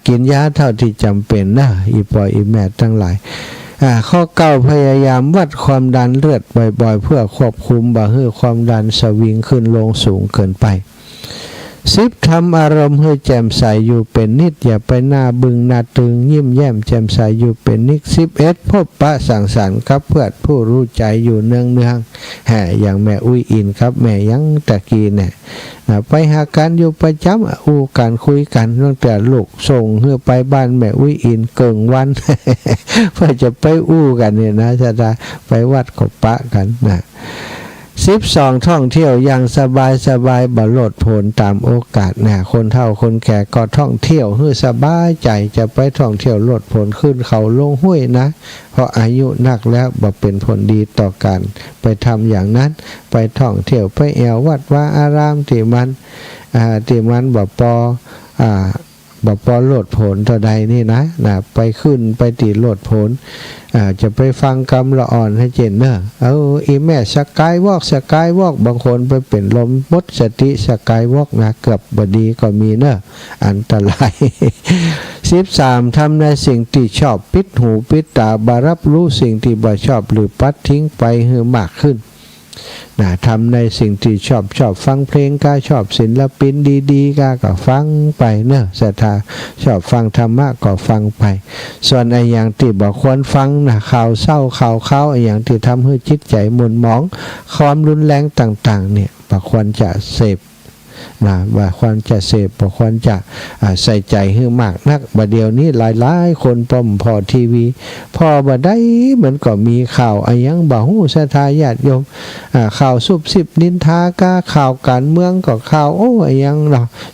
กินยาเท่าที่จำเป็นอีปอยอีแม่ทั้งหลายข้อเก้าพยายามวัดความดันเลือดบ่อยๆเพื่อควบคุมบ่ให้ความดันสวิงขึ้นลงสูงเกินไป10ทำอารมณ์ให้แจ่มใสอยู่เป็นนิดอย่าไปหน้าบึงหน้าตึงยิ้มแย้มแจ่มใสอยู่เป็นนิด11พบปะสังสรรค์กับเพื่อนผู้รู้ใจอยู่เนืองอย่างแม่อุ้ยอินครับแม่ยังตะกี้เนี่ยไปหากันอยู่ประจำการคุยกันตั้งแต่ลูกส่งเพื่อไปบ้านแม่อุ้ยอินเกิงวัน เพื่อจะไปกันเนี่ยจะไปวัดขบปะกัน12ท่องเที่ยวอย่างสบายบ่โลดโผนตามโอกาสคนเฒ่าคนแก่ก็ท่องเที่ยวให้สบายใจจะไปท่องเที่ยวโลดโผนขึ้นเขาลงห้วยเพราะอายุนักแล้วบ่เป็นผลดีต่อการไปทำอย่างนั้นไปท่องเที่ยวไปแอววัดว่าอารามที่มันบ่ปอโลดโผนเท่าใดนี่ไปขึ้นไปตีโลดโผนจะไปฟังกรรมละอ่อนให้เจนอีแม่สกายวอล์กบางคนไปเป็นลมหมดสติสกายวอล์กเกือบบดีก็มีอันตราย13ทำในสิ่งที่ชอบปิดหูปิดตาบารับรู้สิ่งที่บ่ชอบหรือปัดทิ้งไปให้มากขึ้นทำในสิ่งที่ชอบฟังเพลงก็ชอบศิลปินดีๆก็ฟังไปศรัทธาชอบฟังธรรมะก็ฟังไปส่วนอย่างที่บ่ควรฟังข่าวเศร้าข่าวเขาอย่างที่ทำให้จิตใจหม่นหมองความรุนแรงต่างๆเนี่ยบ่ควรจะเสพว่าควรจะเสพบ่ควรจะใส่ใจให้มากนักบัดเดี๋ยวนี้หลายๆคนป้อมพอทีวีพอบ่ได้เหมือนก็มีข่าวยังบ่ฮู้ศรัทธาญาติโยมข่าวซุบซิบนินทากาข่าวการเมืองก็ข่าวยัง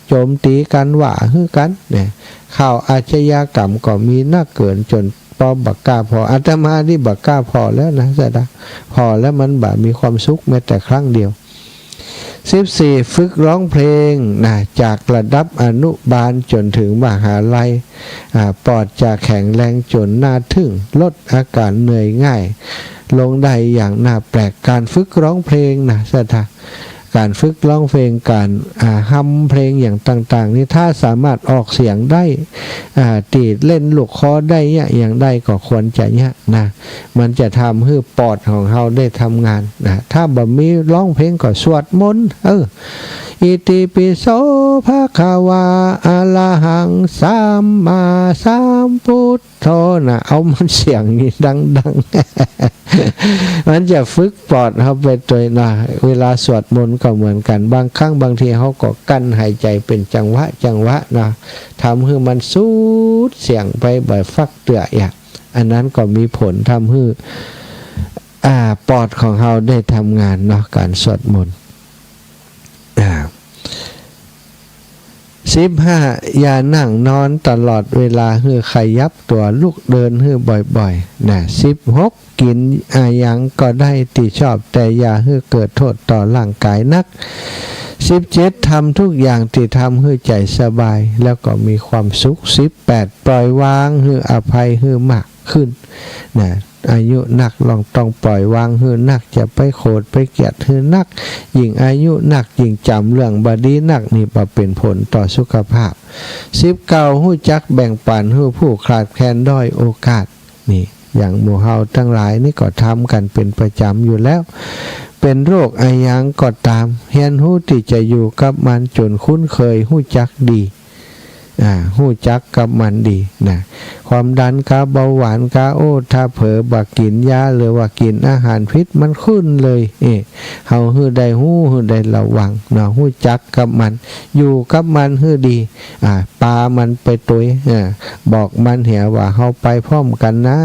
โจมตีกันว่าคือกันเนี่ยข่าวอาชญากรรมก็มีนักเกินจนบักกล้าพออาตมาที่บักกล้าพอแล้วศรัทธาพอแล้วมันบ่มีความสุขแม้แต่ครั้งเดียว14ฝึกร้องเพลงจากระดับอนุบาลจนถึงมหาลัยปอดจะแข็งแรงจนน่าทึ่งลดอาการเหนื่อยง่ายลงได้อย่างน่าแปลกการฝึกร้องเพลงศรัทธาการฝึกร้องเพลงการฮัมเพลงอย่างต่างๆนี่ถ้าสามารถออกเสียงได้ตีเล่นลูกคอได้อย่างได้ก็ควรจะมันจะทำให้ปอดของเราได้ทำงานถ้าบ่มีร้องเพลงก็สวดมนต์อิติปิโสภะคะวาอะระหังสัมมาสัมพุทโธเอามันเสียงนี้ดังๆ มันจะฝึกปอดเขาไปตัวเวลาสวดมนต์ก็เหมือนกันบางครั้งบางทีเขาก็กั้นหายใจเป็นจังหวะทำให้มันสูดเสียงไปแบบฟักเตืออันนั้นก็มีผลทำให้ปอดของเขาได้ทำงานการสวดมนต์15อย่านั่งนอนตลอดเวลาให้ขยับตัวลุกเดินให้บ่อยๆ16กินอย่างก็ได้ที่ชอบแต่อย่าให้เกิดโทษต่อร่างกายนัก17ทำทุกอย่างที่ทำให้ใจสบายแล้วก็มีความสุข18ปล่อยวางให้อภัยให้มากขึ้น อายุนักลองต้องปล่อยวางหื้อนักจะไปโขดไปเกียดหื้อนักยิ่งอายุนักยิ่งจำเรื่องบดีนักนี่บ่เป็นผลต่อสุขภาพ19ฮู้จักแบ่งปันให้ผู้ขาดแคลนด้อยโอกาสนี่อย่างหมู่เฮาทั้งหลายนี่ก็ทำกันเป็นประจำอยู่แล้วเป็นโรคอะไรยังก็ตามเรียนรู้ที่จะอยู่กับมันจนคุ้นเคยฮู้จักดีฮู้จักกับมันดีนะความดันกาเบาหวานกาโอ้ถ้าเผลอบักกินยาหรือว่ากินอาหารพิษมันขึ้นเลยเฮาฮื้อได้ฮู้ฮื้อได้ระวังนะฮู้จักกับมันอยู่กับมันฮื้อดีปามันไปตุยบอกมันเหียว่าเฮาไปพร้อมกันนะ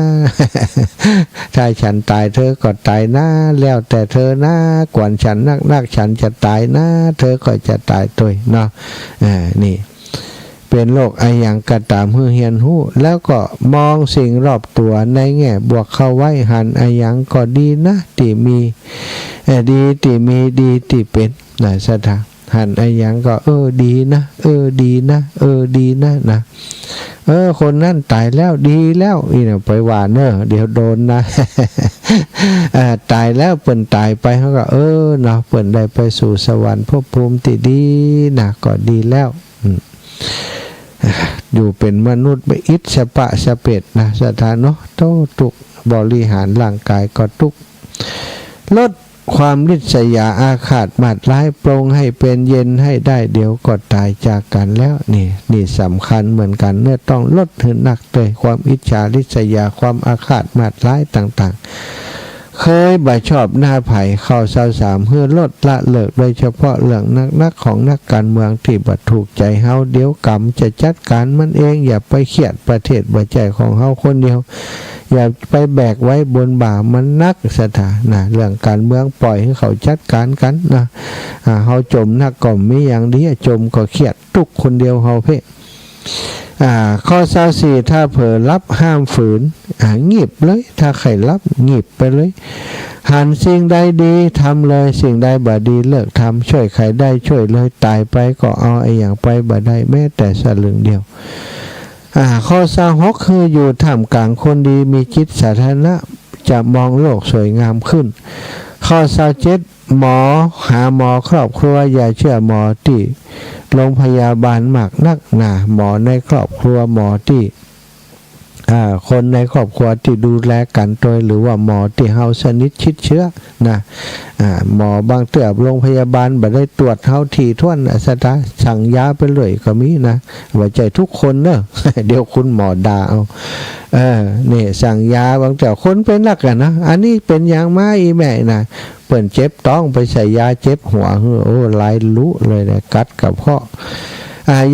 ถ้าฉันตายเธอก็ตายนะแล้วแต่เธอนะก่อนฉันนักฉันจะตายนะเธอก็จะตายตุยเนาะนี่เป็นโรคอะไรอย่างกระตามเฮียนหู้แล้วก็มองสิ่งรอบตัวในแง่บวกเข้าไว้หันอะไรอย่างก็ดีนะที่มีดีที่มีดีที่เป็นนะสถานหันอะไรอย่างก็ดีนะดีนะดีนะนะคนนั่นตายแล้วดีแล้วอีน่ะไปว่าเนอะเดี๋ยวโดนนะ ตายแล้วเปิ่นตายไปเขาก็เนาะเปิ่นได้ไปสู่สวรรค์ภพภูมิที่ดีนะก็ดีแล้วอยู่เป็นมนุษย์ไปอิสปะสะเป็ดนะสถานเนาะโตตุกบริหารร่างกายก็ตุกลดความริษยาอาฆาตมาดร้ายปรงให้เป็นเย็นให้ได้เดี๋ยวก็ตายจากกันแล้วนี่สำคัญเหมือนกันเนื้อต้องลดให้หนักเลยความอิจฉาริษยาความอาฆาตมาดร้ายต่างๆเคยบ่ชอบหน้าไผ่เข้า23เพื่อลดละเลิกโดยเฉพาะเรื่องนักของนักการเมืองที่บ่ถูกใจเฮาเดี๋ยวกรรมจะจัดการมันเองอย่าไปเครียดประเทศบ่ใจของเฮาคนเดียวอย่าไปแบกไว้บนบ่ามันนักสถานะเรื่องการเมืองปล่อยให้เขาจัดการกันนะเฮาจมนักก็มีอย่างดีจมก็เครียดทุกคนเดียวเฮาเพ่ข้อ24ถ้าเผลอรับห้ามฝืนงีบเลยถ้าใครรับงีบไปเลยหันสิ่งใดดีทำเลยสิ่งใดบ่ดีเลิกทำช่วยใครได้ช่วยเลยตายไปก็เอาไอ้อย่างไปบ่ได้แม้แต่สลึงเดียวข้อ26คืออยู่ท่ามกลางคนดีมีจิตสาธารณะจะมองโลกสวยงามขึ้นข้อ27หมอหาหมอครอบครัวอย่าเชื่อหมอที่โรงพยาบาลมากนักหนาหมอในครอบครัวหมอที่คนในครอบครัวที่ดูแลกันโดยหรือว่าหมอที่เฮาสนิทชิดเชื้อนะหมอบางเตื้อโรงพยาบาลบ่ได้ตรวจเฮาที่ท่วนสตาสั่งยาไปเลยก็มีนะว่าใจทุกคนเนอะ เดี๋ยวคุณหมอด่าเอานี่สั่งยาบางเจ้าคนเป็นนักกันนะอันนี้เป็นอย่างมาอีแม่นะเปิ่นเจ็บต้องไปใส่ยาเจ็บหัวโอ้ลายลุเลยนะกัดกับพ่อ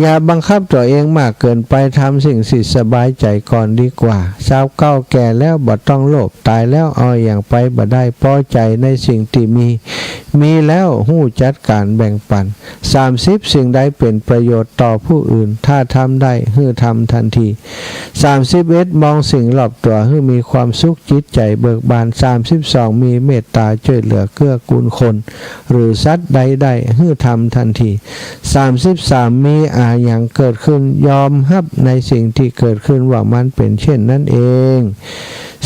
อย่าบังคับตัวเองมากเกินไปทำสิ่งสิสบายใจก่อนดีกว่าสาวเก้าแก่แล้วบ่ต้องโลภตายแล้วเอาอย่างไปบ่ได้พอใจในสิ่งที่มีแล้วหู้จัดการแบ่งปัน30สิ่งใดเป็นประโยชน์ต่อผู้อื่นถ้าทำได้ให้ทำทันที31มองสิ่งรอบตัวให้มีความสุขจิตใจเบิกบาน32มีเมตตาช่วยเหลือเกื้อกูลคนหรือสัตว์ใดๆให้ทำทันที33มีอย่างเกิดขึ้นยอมรับในสิ่งที่เกิดขึ้นว่ามันเป็นเช่นนั้นเอง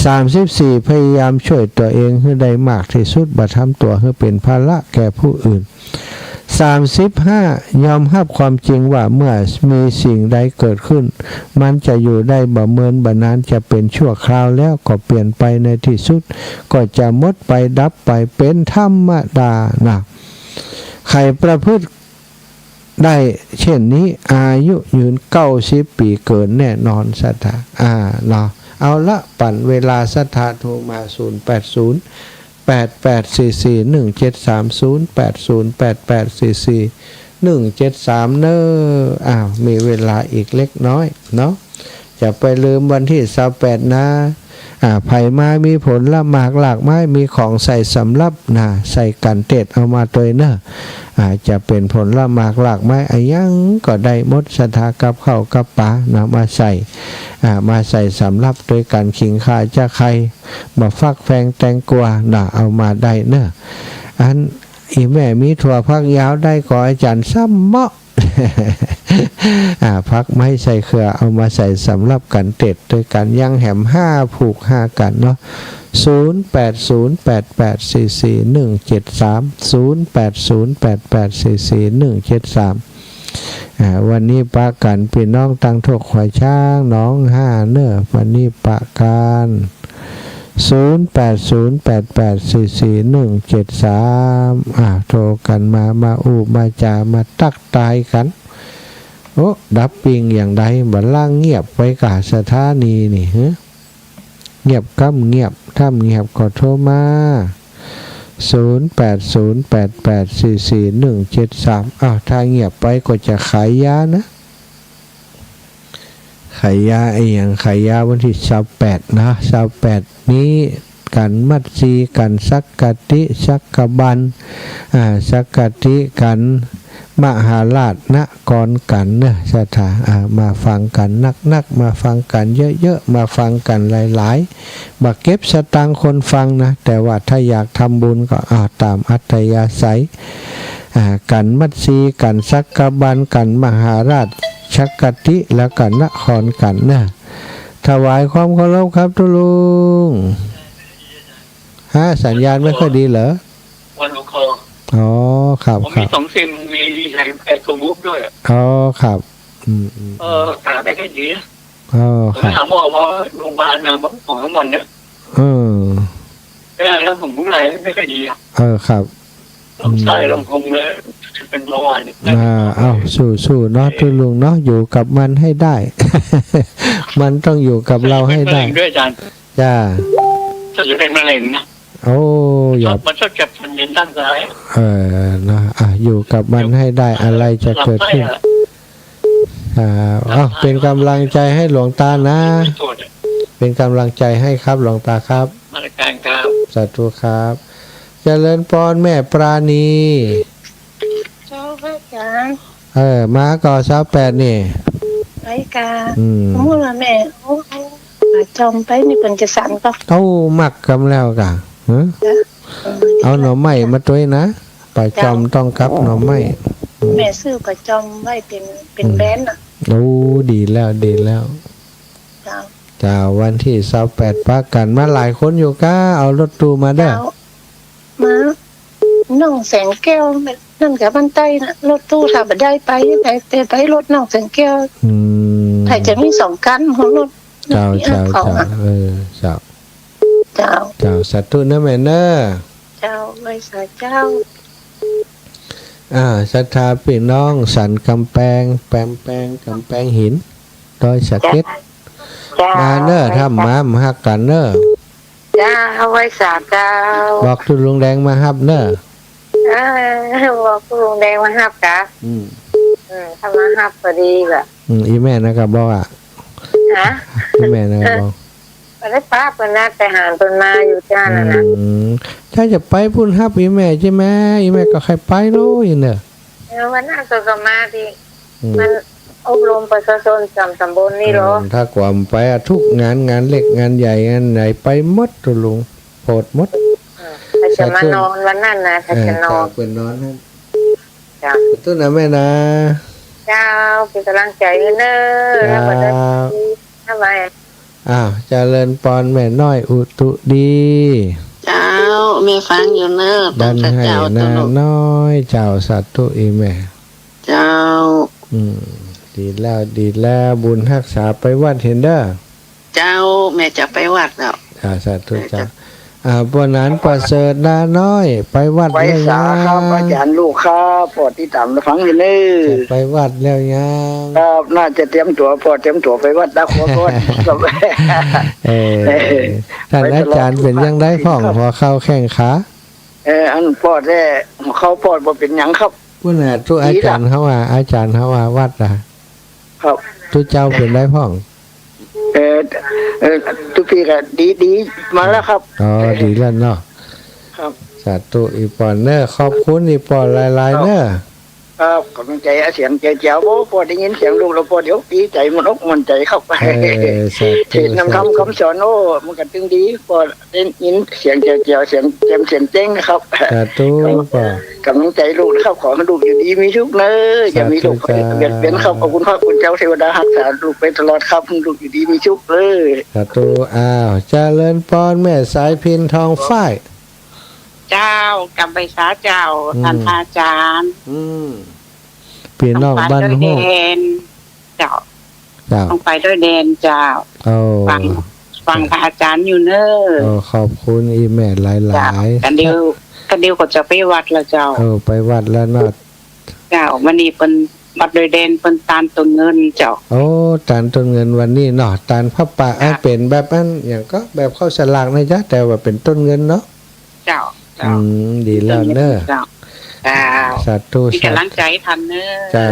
34พยายามช่วยตัวเองให้ได้มากที่สุดบ่ทำตัวให้เป็นภาระแก่ผู้อื่น35ยอมรับความจริงว่าเมื่อมีสิ่งใดเกิดขึ้นมันจะอยู่ได้บ่เมินบ่นานจะเป็นชั่วคราวแล้วก็เปลี่ยนไปในที่สุดก็จะหมดไปดับไปเป็นธรรมดานะใครประพฤติได้เช่นนี้อายุยืน90ปีเกินแน่นอนสถาเนาะเอาละปั่นเวลาสถาโทรมา08088441730 8088441730เนอะมีเวลาอีกเล็กน้อยเนาะจะไปลืมวันที่28นะไผ่มามีผลละหมากหลากไม้มีของใส่สำรับใส่กันเต็ดเอามาตัวเนอะจะเป็นผลละหมากหลากไม้ยังก็ได้มดสถากับข้าวกับปลามาใส่สำรับโดยการขิงข่าจะใครมาฟักแฟงแตงกวาเอามาได้เนอะอันอีแม่มีถั่วพักยาวได้ขออาจารย์ซ้ำเมาะ พักไม่ใส่เครือเอามาใส่สำหรับกันเต็ดโดยการย่างแหม5ผูก5กันเนาะ0808844173วันนี้ปะกันพี่น้องตั้งทกขวายช้างน้อง5เนอะวันนี้ปะกัน0808844173โทรกันมาอู้มาจามาตักตายกันโอ้ดับปิงอย่างใดบัดล่างเงียบไว้กะสถานีนี่ฮะเงียบกั้มเงียบถ้าเงียบก็โทรมา0808844173ถ้าเงียบไปก็จะขายยานะขายยาไอ้อย่างขายยาวันที่28นะ28นี้กันมัดซีกันสักกติสักกบันสักกติกันมหาราชนะกรกันเนอะสถามาฟังกันนักมาฟังกันเยอะๆมาฟังกันหลายๆบักเก็บสตางค์คนฟังนะแต่ว่าถ้าอยากทำบุญก็ตามอัธยาศัยกันมัดซีกันสักกบันกันมหาราชชักกติแล้วกันนครกันเนอะถวายความเคารพครับทุลุงสัญญาณไม่ค่อยดีเหรอวันอุคออ๋อครับผมมี2ซิมมีแอร์ตัวบุ๊กด้วยอ๋อครับหาได้แค่ดีอ๋อครับถามว่าโรงพยาบาลนะของทั้งหมดเนี่ยแล้วผมผู้ใหญ่ไม่ค่อยดีครับลำไส้ลำคงเลยเป็นเบาหวานสู้เนาะทุลุงเนาะอยู่กับมันให้ได้ มันต้องอยู่กับเราให้ได้ด้วยอาจารย์จ้าจะเป็นมะเร็งนะโอ้ยมันชอบเก็บมันเย็นตั้งใจนะอยู่กับมันให้ได้อะไรจะเกิดขึ้นเป็นกำลังใจให้หลวงตานะเป็นกำลังใจให้ครับหลวงตาครับมาการครับสาธุครับเจริญพรแม่ปราณีเจ้าพระอาจารย์มาก่อ28นี่ไปกาพูดว่าแม่จอมไปนี่เป็นจะสั่นก็มักกำแล้วกะเอาหน่อไม้มาด้วยนะปลาจอมต้องกับหน่อไม้แม่ซื้อปลาจอมไว้เป็นแบรนด์ดีแล้วจ้าวันที่28ปากันมาหลายคนอยู่ก้าเอารถตู้มาได้มาน้องแสงแก้วนั่นกับบ้านใต้นะรถตู้ถ้าบ่ได้ไปแต่ไปรถน้องแสงแก้วถ้าจะมี2คันของรถเจ้าเจ้าสัตว์ตุนะแม่เนอเจ้าไว้สาเจ้าศรัทธาพี่น้องสันกำแพงกำแพงหินดอยสะเก็ดมาเนอถ้ามาหักกันเนอจ้าเอาไว้สาเจ้าบอกทุลุงแดงมาฮับเนอบอกทุลุงแดงมาฮับกะถ้ามาฮับก็ดีกะอีแม่นะครับบอกอีแม่นะครับบอกไปได้ป้าเปิดนัดไปหาเปิดมาอยู่จ้านะถ้าจะไปพุ่นฮับอีแม่ใช่ไหมอีแม่ก็ใครไปโน่ยเนอะวันนั้นก็มาที่มันอบรมประชาชนตำบลนี่หรอถ้ากว่าไปทุกงานเล็กงานใหญ่งานไหนไปมดตัวลุงโปรดมดถ้าจะมานอนวันนั้นนะถ้าจะนอนเป็นนอนนั่นจ้าตุ้นนะแม่นะเจ้าเป็นกำลังใจเนอะแล้วก็ได้ทำไมเจริญปอนแม่น้อยอุตุดีเจ้าแม่ฟังอยู่เนอะดันให้นาน้อยเจ้าสัตว์ตุอีแม่เจ้าดีแล้วบุญรักษาไปวัดเห็นเด้อเจ้าแม่จะไปวัดแล้วสัตว์ตุเจ้าปนนั้นประเสริฐนาน้อยไปวัดแล้วครับอาจารย์ลูกครับปอดที่ต่ำฟังอยู่นี่ไปวัดแล้วยังครับน่าจะเตรียมตัวไปวัดตะขวก่อนท่านอาจารย์เป็นยังได้พ่องพอเข้าแข้งขาอันปอดแท้เขาปอดบ่เป็นหยังครับพุ่นน่ะทุกอาจารย์เขาว่าวัดครับทุกเจ้าเป็นได้พ่องทุกปีก็ดีมาแล้วครับดีแล้วเนาะครับสาธุอีปอนเนอร์ขอบคุณอีปอนหลายๆเนอร์ ครับกำลังใจเสียงแจ๋วๆพอได้ยินเสียงลูกเราพอเดี๋ยวดีใจมันอกมันใจครับเทศนำคำสอนโอ้มันก็ตึงดีพอได้ยินเสียงแจ๋วๆเสียงเสียงเจ้งนะครับ สาธุป่ะ กำลังใจลูกนะครับขอให้ลูกอยู่ดีมีสุขเนอะอย่ามีลูกเบียดเบียนครับขอบคุณพระคุณเจ้าเทวดารักษาลูกไปตลอดครับลูกอยู่ดีมีสุขเลย สาธุเจริญพรแม่สายพินทองฝ้าย เจ้ากับใบสาเจ้าท่านอาจารย์ พี่น้องบ้าน ด้วย ห้ เด วย นเจ้า เจ้า ต้องไปด้วยเดนเจ้า โอ้ ฟังพระอาจารย์อยู่เนอะ โอ้ขอบคุณอีแม่หลาย เจ้า ๆ กันเดียวก็จะไปวัดแล้วเจ้า ไปวัดแล้วเนาะ เจ้าวันนี้เป็นวัดโดยเดนเป็นตานต้นเงินเจ้า โอ้ตานต้นเงินวันนี้เนาะตานพระป่าเป็นแบบนั้นอย่างก็แบบเข้าสลากนะจ๊ะแต่ว่าเป็นต้นเงินเนาะ เจ้า ดีแล้วเนอะ เจ้าสาธุ มีกำลังใจทันเนอะ เจ้า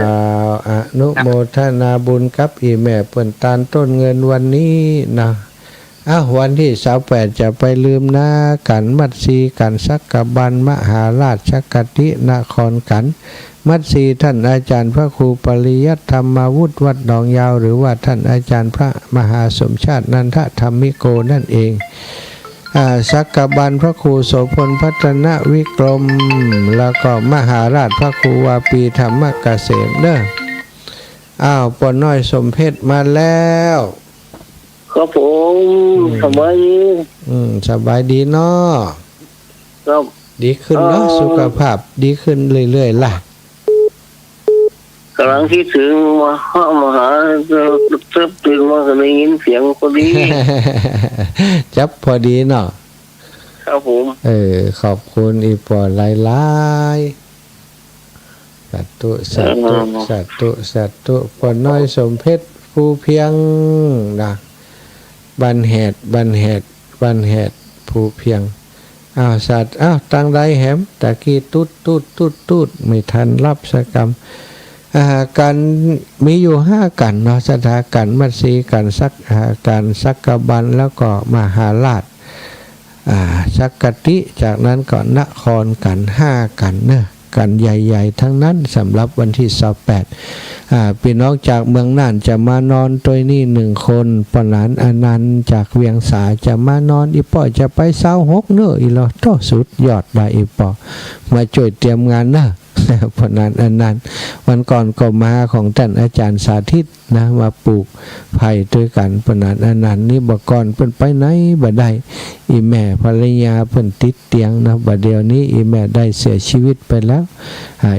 อนุโมทนาบุญกับอีแม่เปิ่นตานต้นเงินวันนี้นะวันที่28จะไปลืมหน้ากันมัดซีกันสักกบันมหาราชกตินครกันมัดซีท่านอาจารย์พระครูปริยัติธรรมวุฒิวัดหนองยาวหรือว่าท่านอาจารย์พระมหาสมชาตินันทธรรมิโกนั่นเองสักกบันพระครูโสพลพัฒนวิกรมแล้วก็มหาราชพระครูวาปีธรรมเกษมเด้อปอน้อยสมเพชรมาแล้วครับผมสบายดีสบายดีเนาะ ครับ ดีขึ้นเนาะสุขภาพดีขึ้นเรื่อยๆล่ะ กำลังคิดถึงมาหาจะตื่นมาก็ได้ยินเสียงพอดี จับพอดีเนาะ ครับผม ขอบคุณอีปอหลายๆสัตตุสัตตุสัตตุสัตตุปอน้อยสมเพชรภูเพียงนะบันแหดภูเพียงสัตว์ตังใดแหมตะกี้ตุดไม่ทันรับสกรรมการมีอยู่5กันเนาะสถากันมัดสีกันสักกบันแล้วก็มหาราชสักกติจากนั้นก็นครกัน5กันเนอะกันใหญ่ๆทั้งนั้นสำหรับวันที่28พี่น้องจากเมืองน่านจะมานอนตัวนี้1คนปนานอนันต์จากเวียงสาจะมานอนอีปอจะไป26เนอะอีหลอโตสุดยอดได้อีปอมาช่วยเตรียมงานนะปนานอนันต์วันก่อนก็มาของท่านอาจารย์สาธิตนะมาปลูกไผ่ด้วยกันปนานอนันต์นี่บ่ก่อนเพิ่นไปไหนบ่ได้อีแม่ภรรยาเพิ่นติดเตียงนะบัดเดี๋ยวนี้อีแม่ได้เสียชีวิตไปแล้ว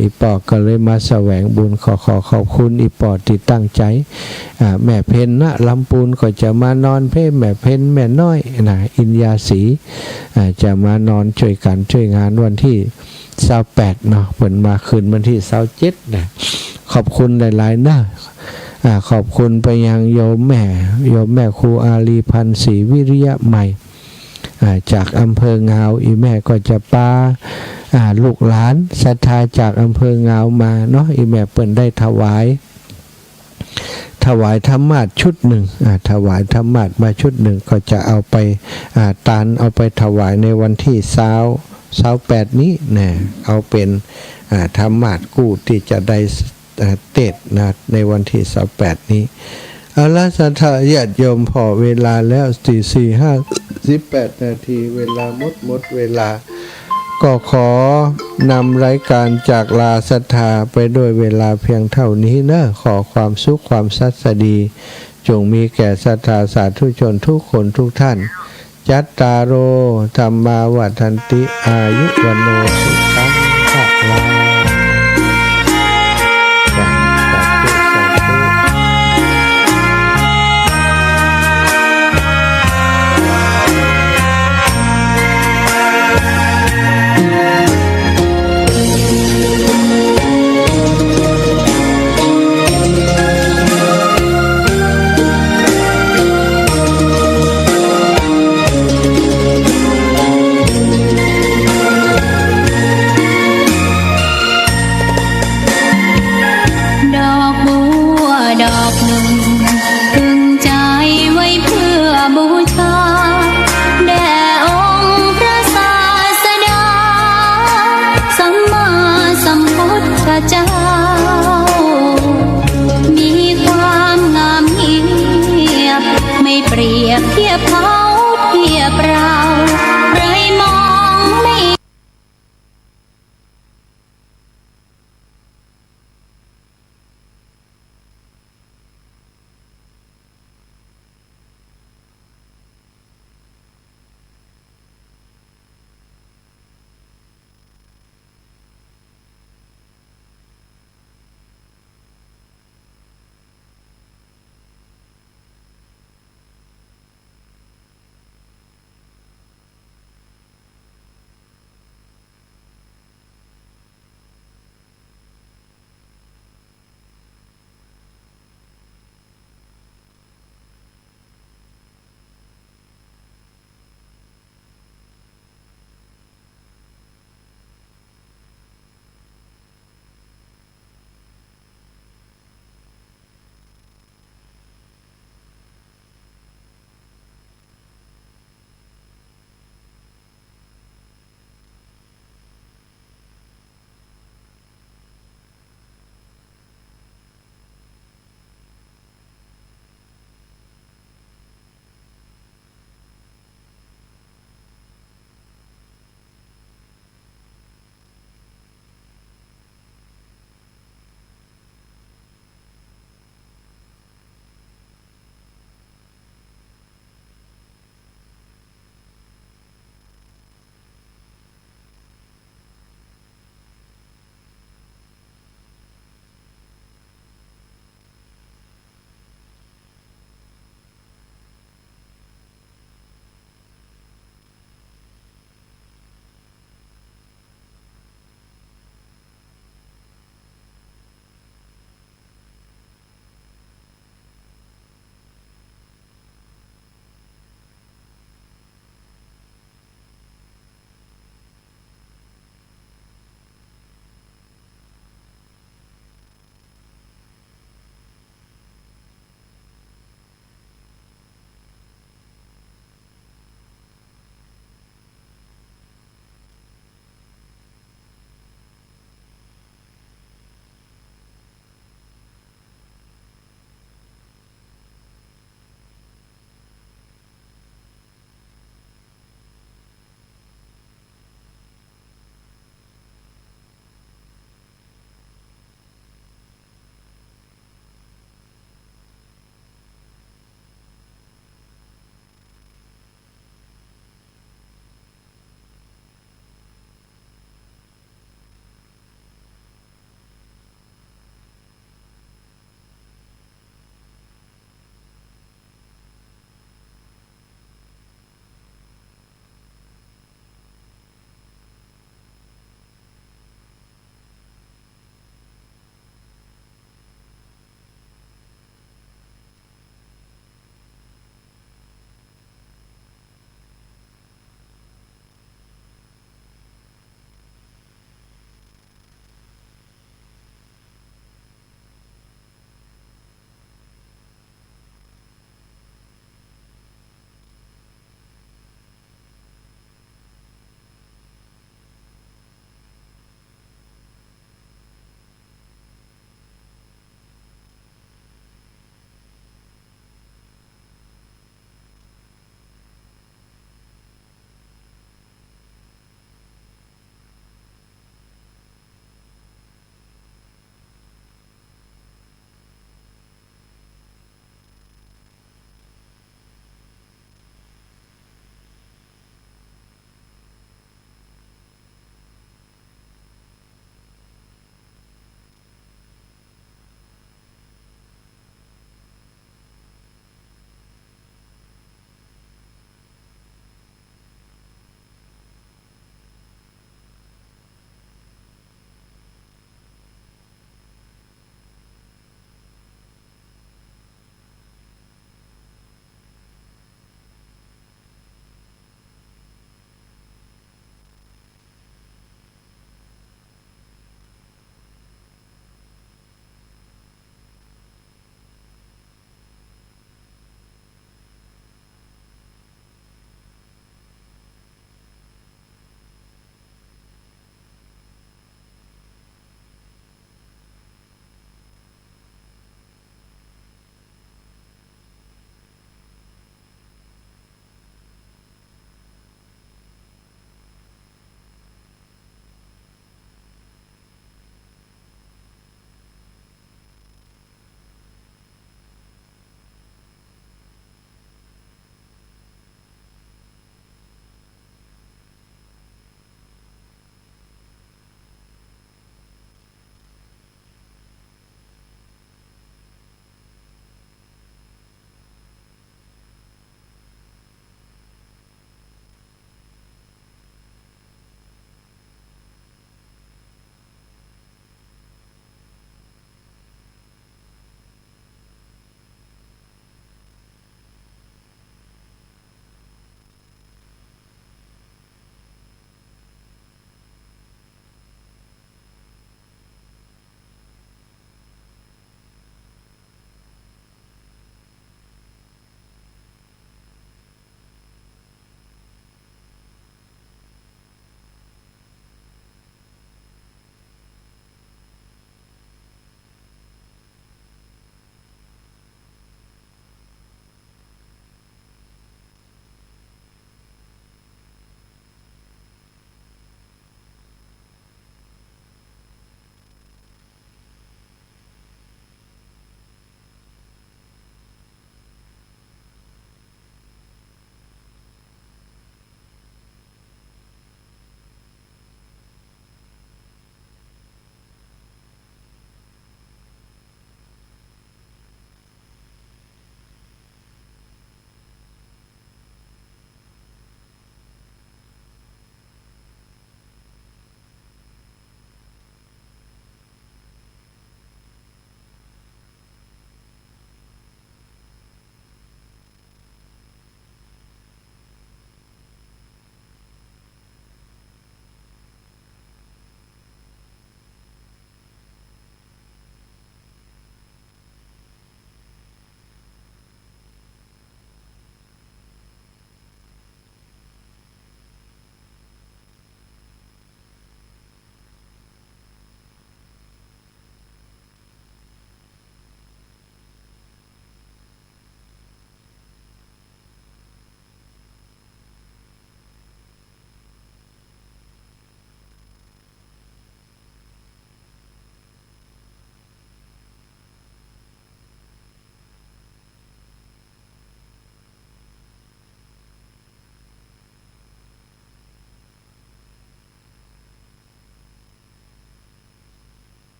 อีปอก็เลยมาแสวงบุญขอบคุณอีปอที่ตั้งใจแม่เพ็ญนะลำปูนก็จะมานอนเพ่แม่เพ็ญแม่น้อยนะอินยาศรีจะมานอนช่วยกันช่วยงานวันที่28เนาะเปิดมาคืนวันที่27นะขอบคุณหลายๆนะขอบคุณไปยังโยมแม่ครูอาลีพันธ์ศรีวิริยะใหม่จากอำเภองาวอีแม่ก็จะปาลูกหลานศรัทธาจากอำเภองาวมาเนาะอีแม่เปิดได้ถวายธรรมาสชุดหนึ่งถวายธรรมาสมาชุดหนึ่งก็จะเอาไปเอาไปถวายในวันที่28นี้นะเอาเป็นธรรมาสกู้ที่จะได้เตศนะในวันที่28นี้เอาละศรัทธาญาติโยมพอเวลาแล้ว4:58 นาทีเวลาหมดเวลาก็ขอนำรายการจากลาศรัทธาไปด้วยเวลาเพียงเท่านี้นะขอความสุขความสัสดีจงมีแก่ศรัทธาสาธุชนทุกคนทุกท่านจัตตารโอธัมมาวัฏันติอายุวโนสุขัง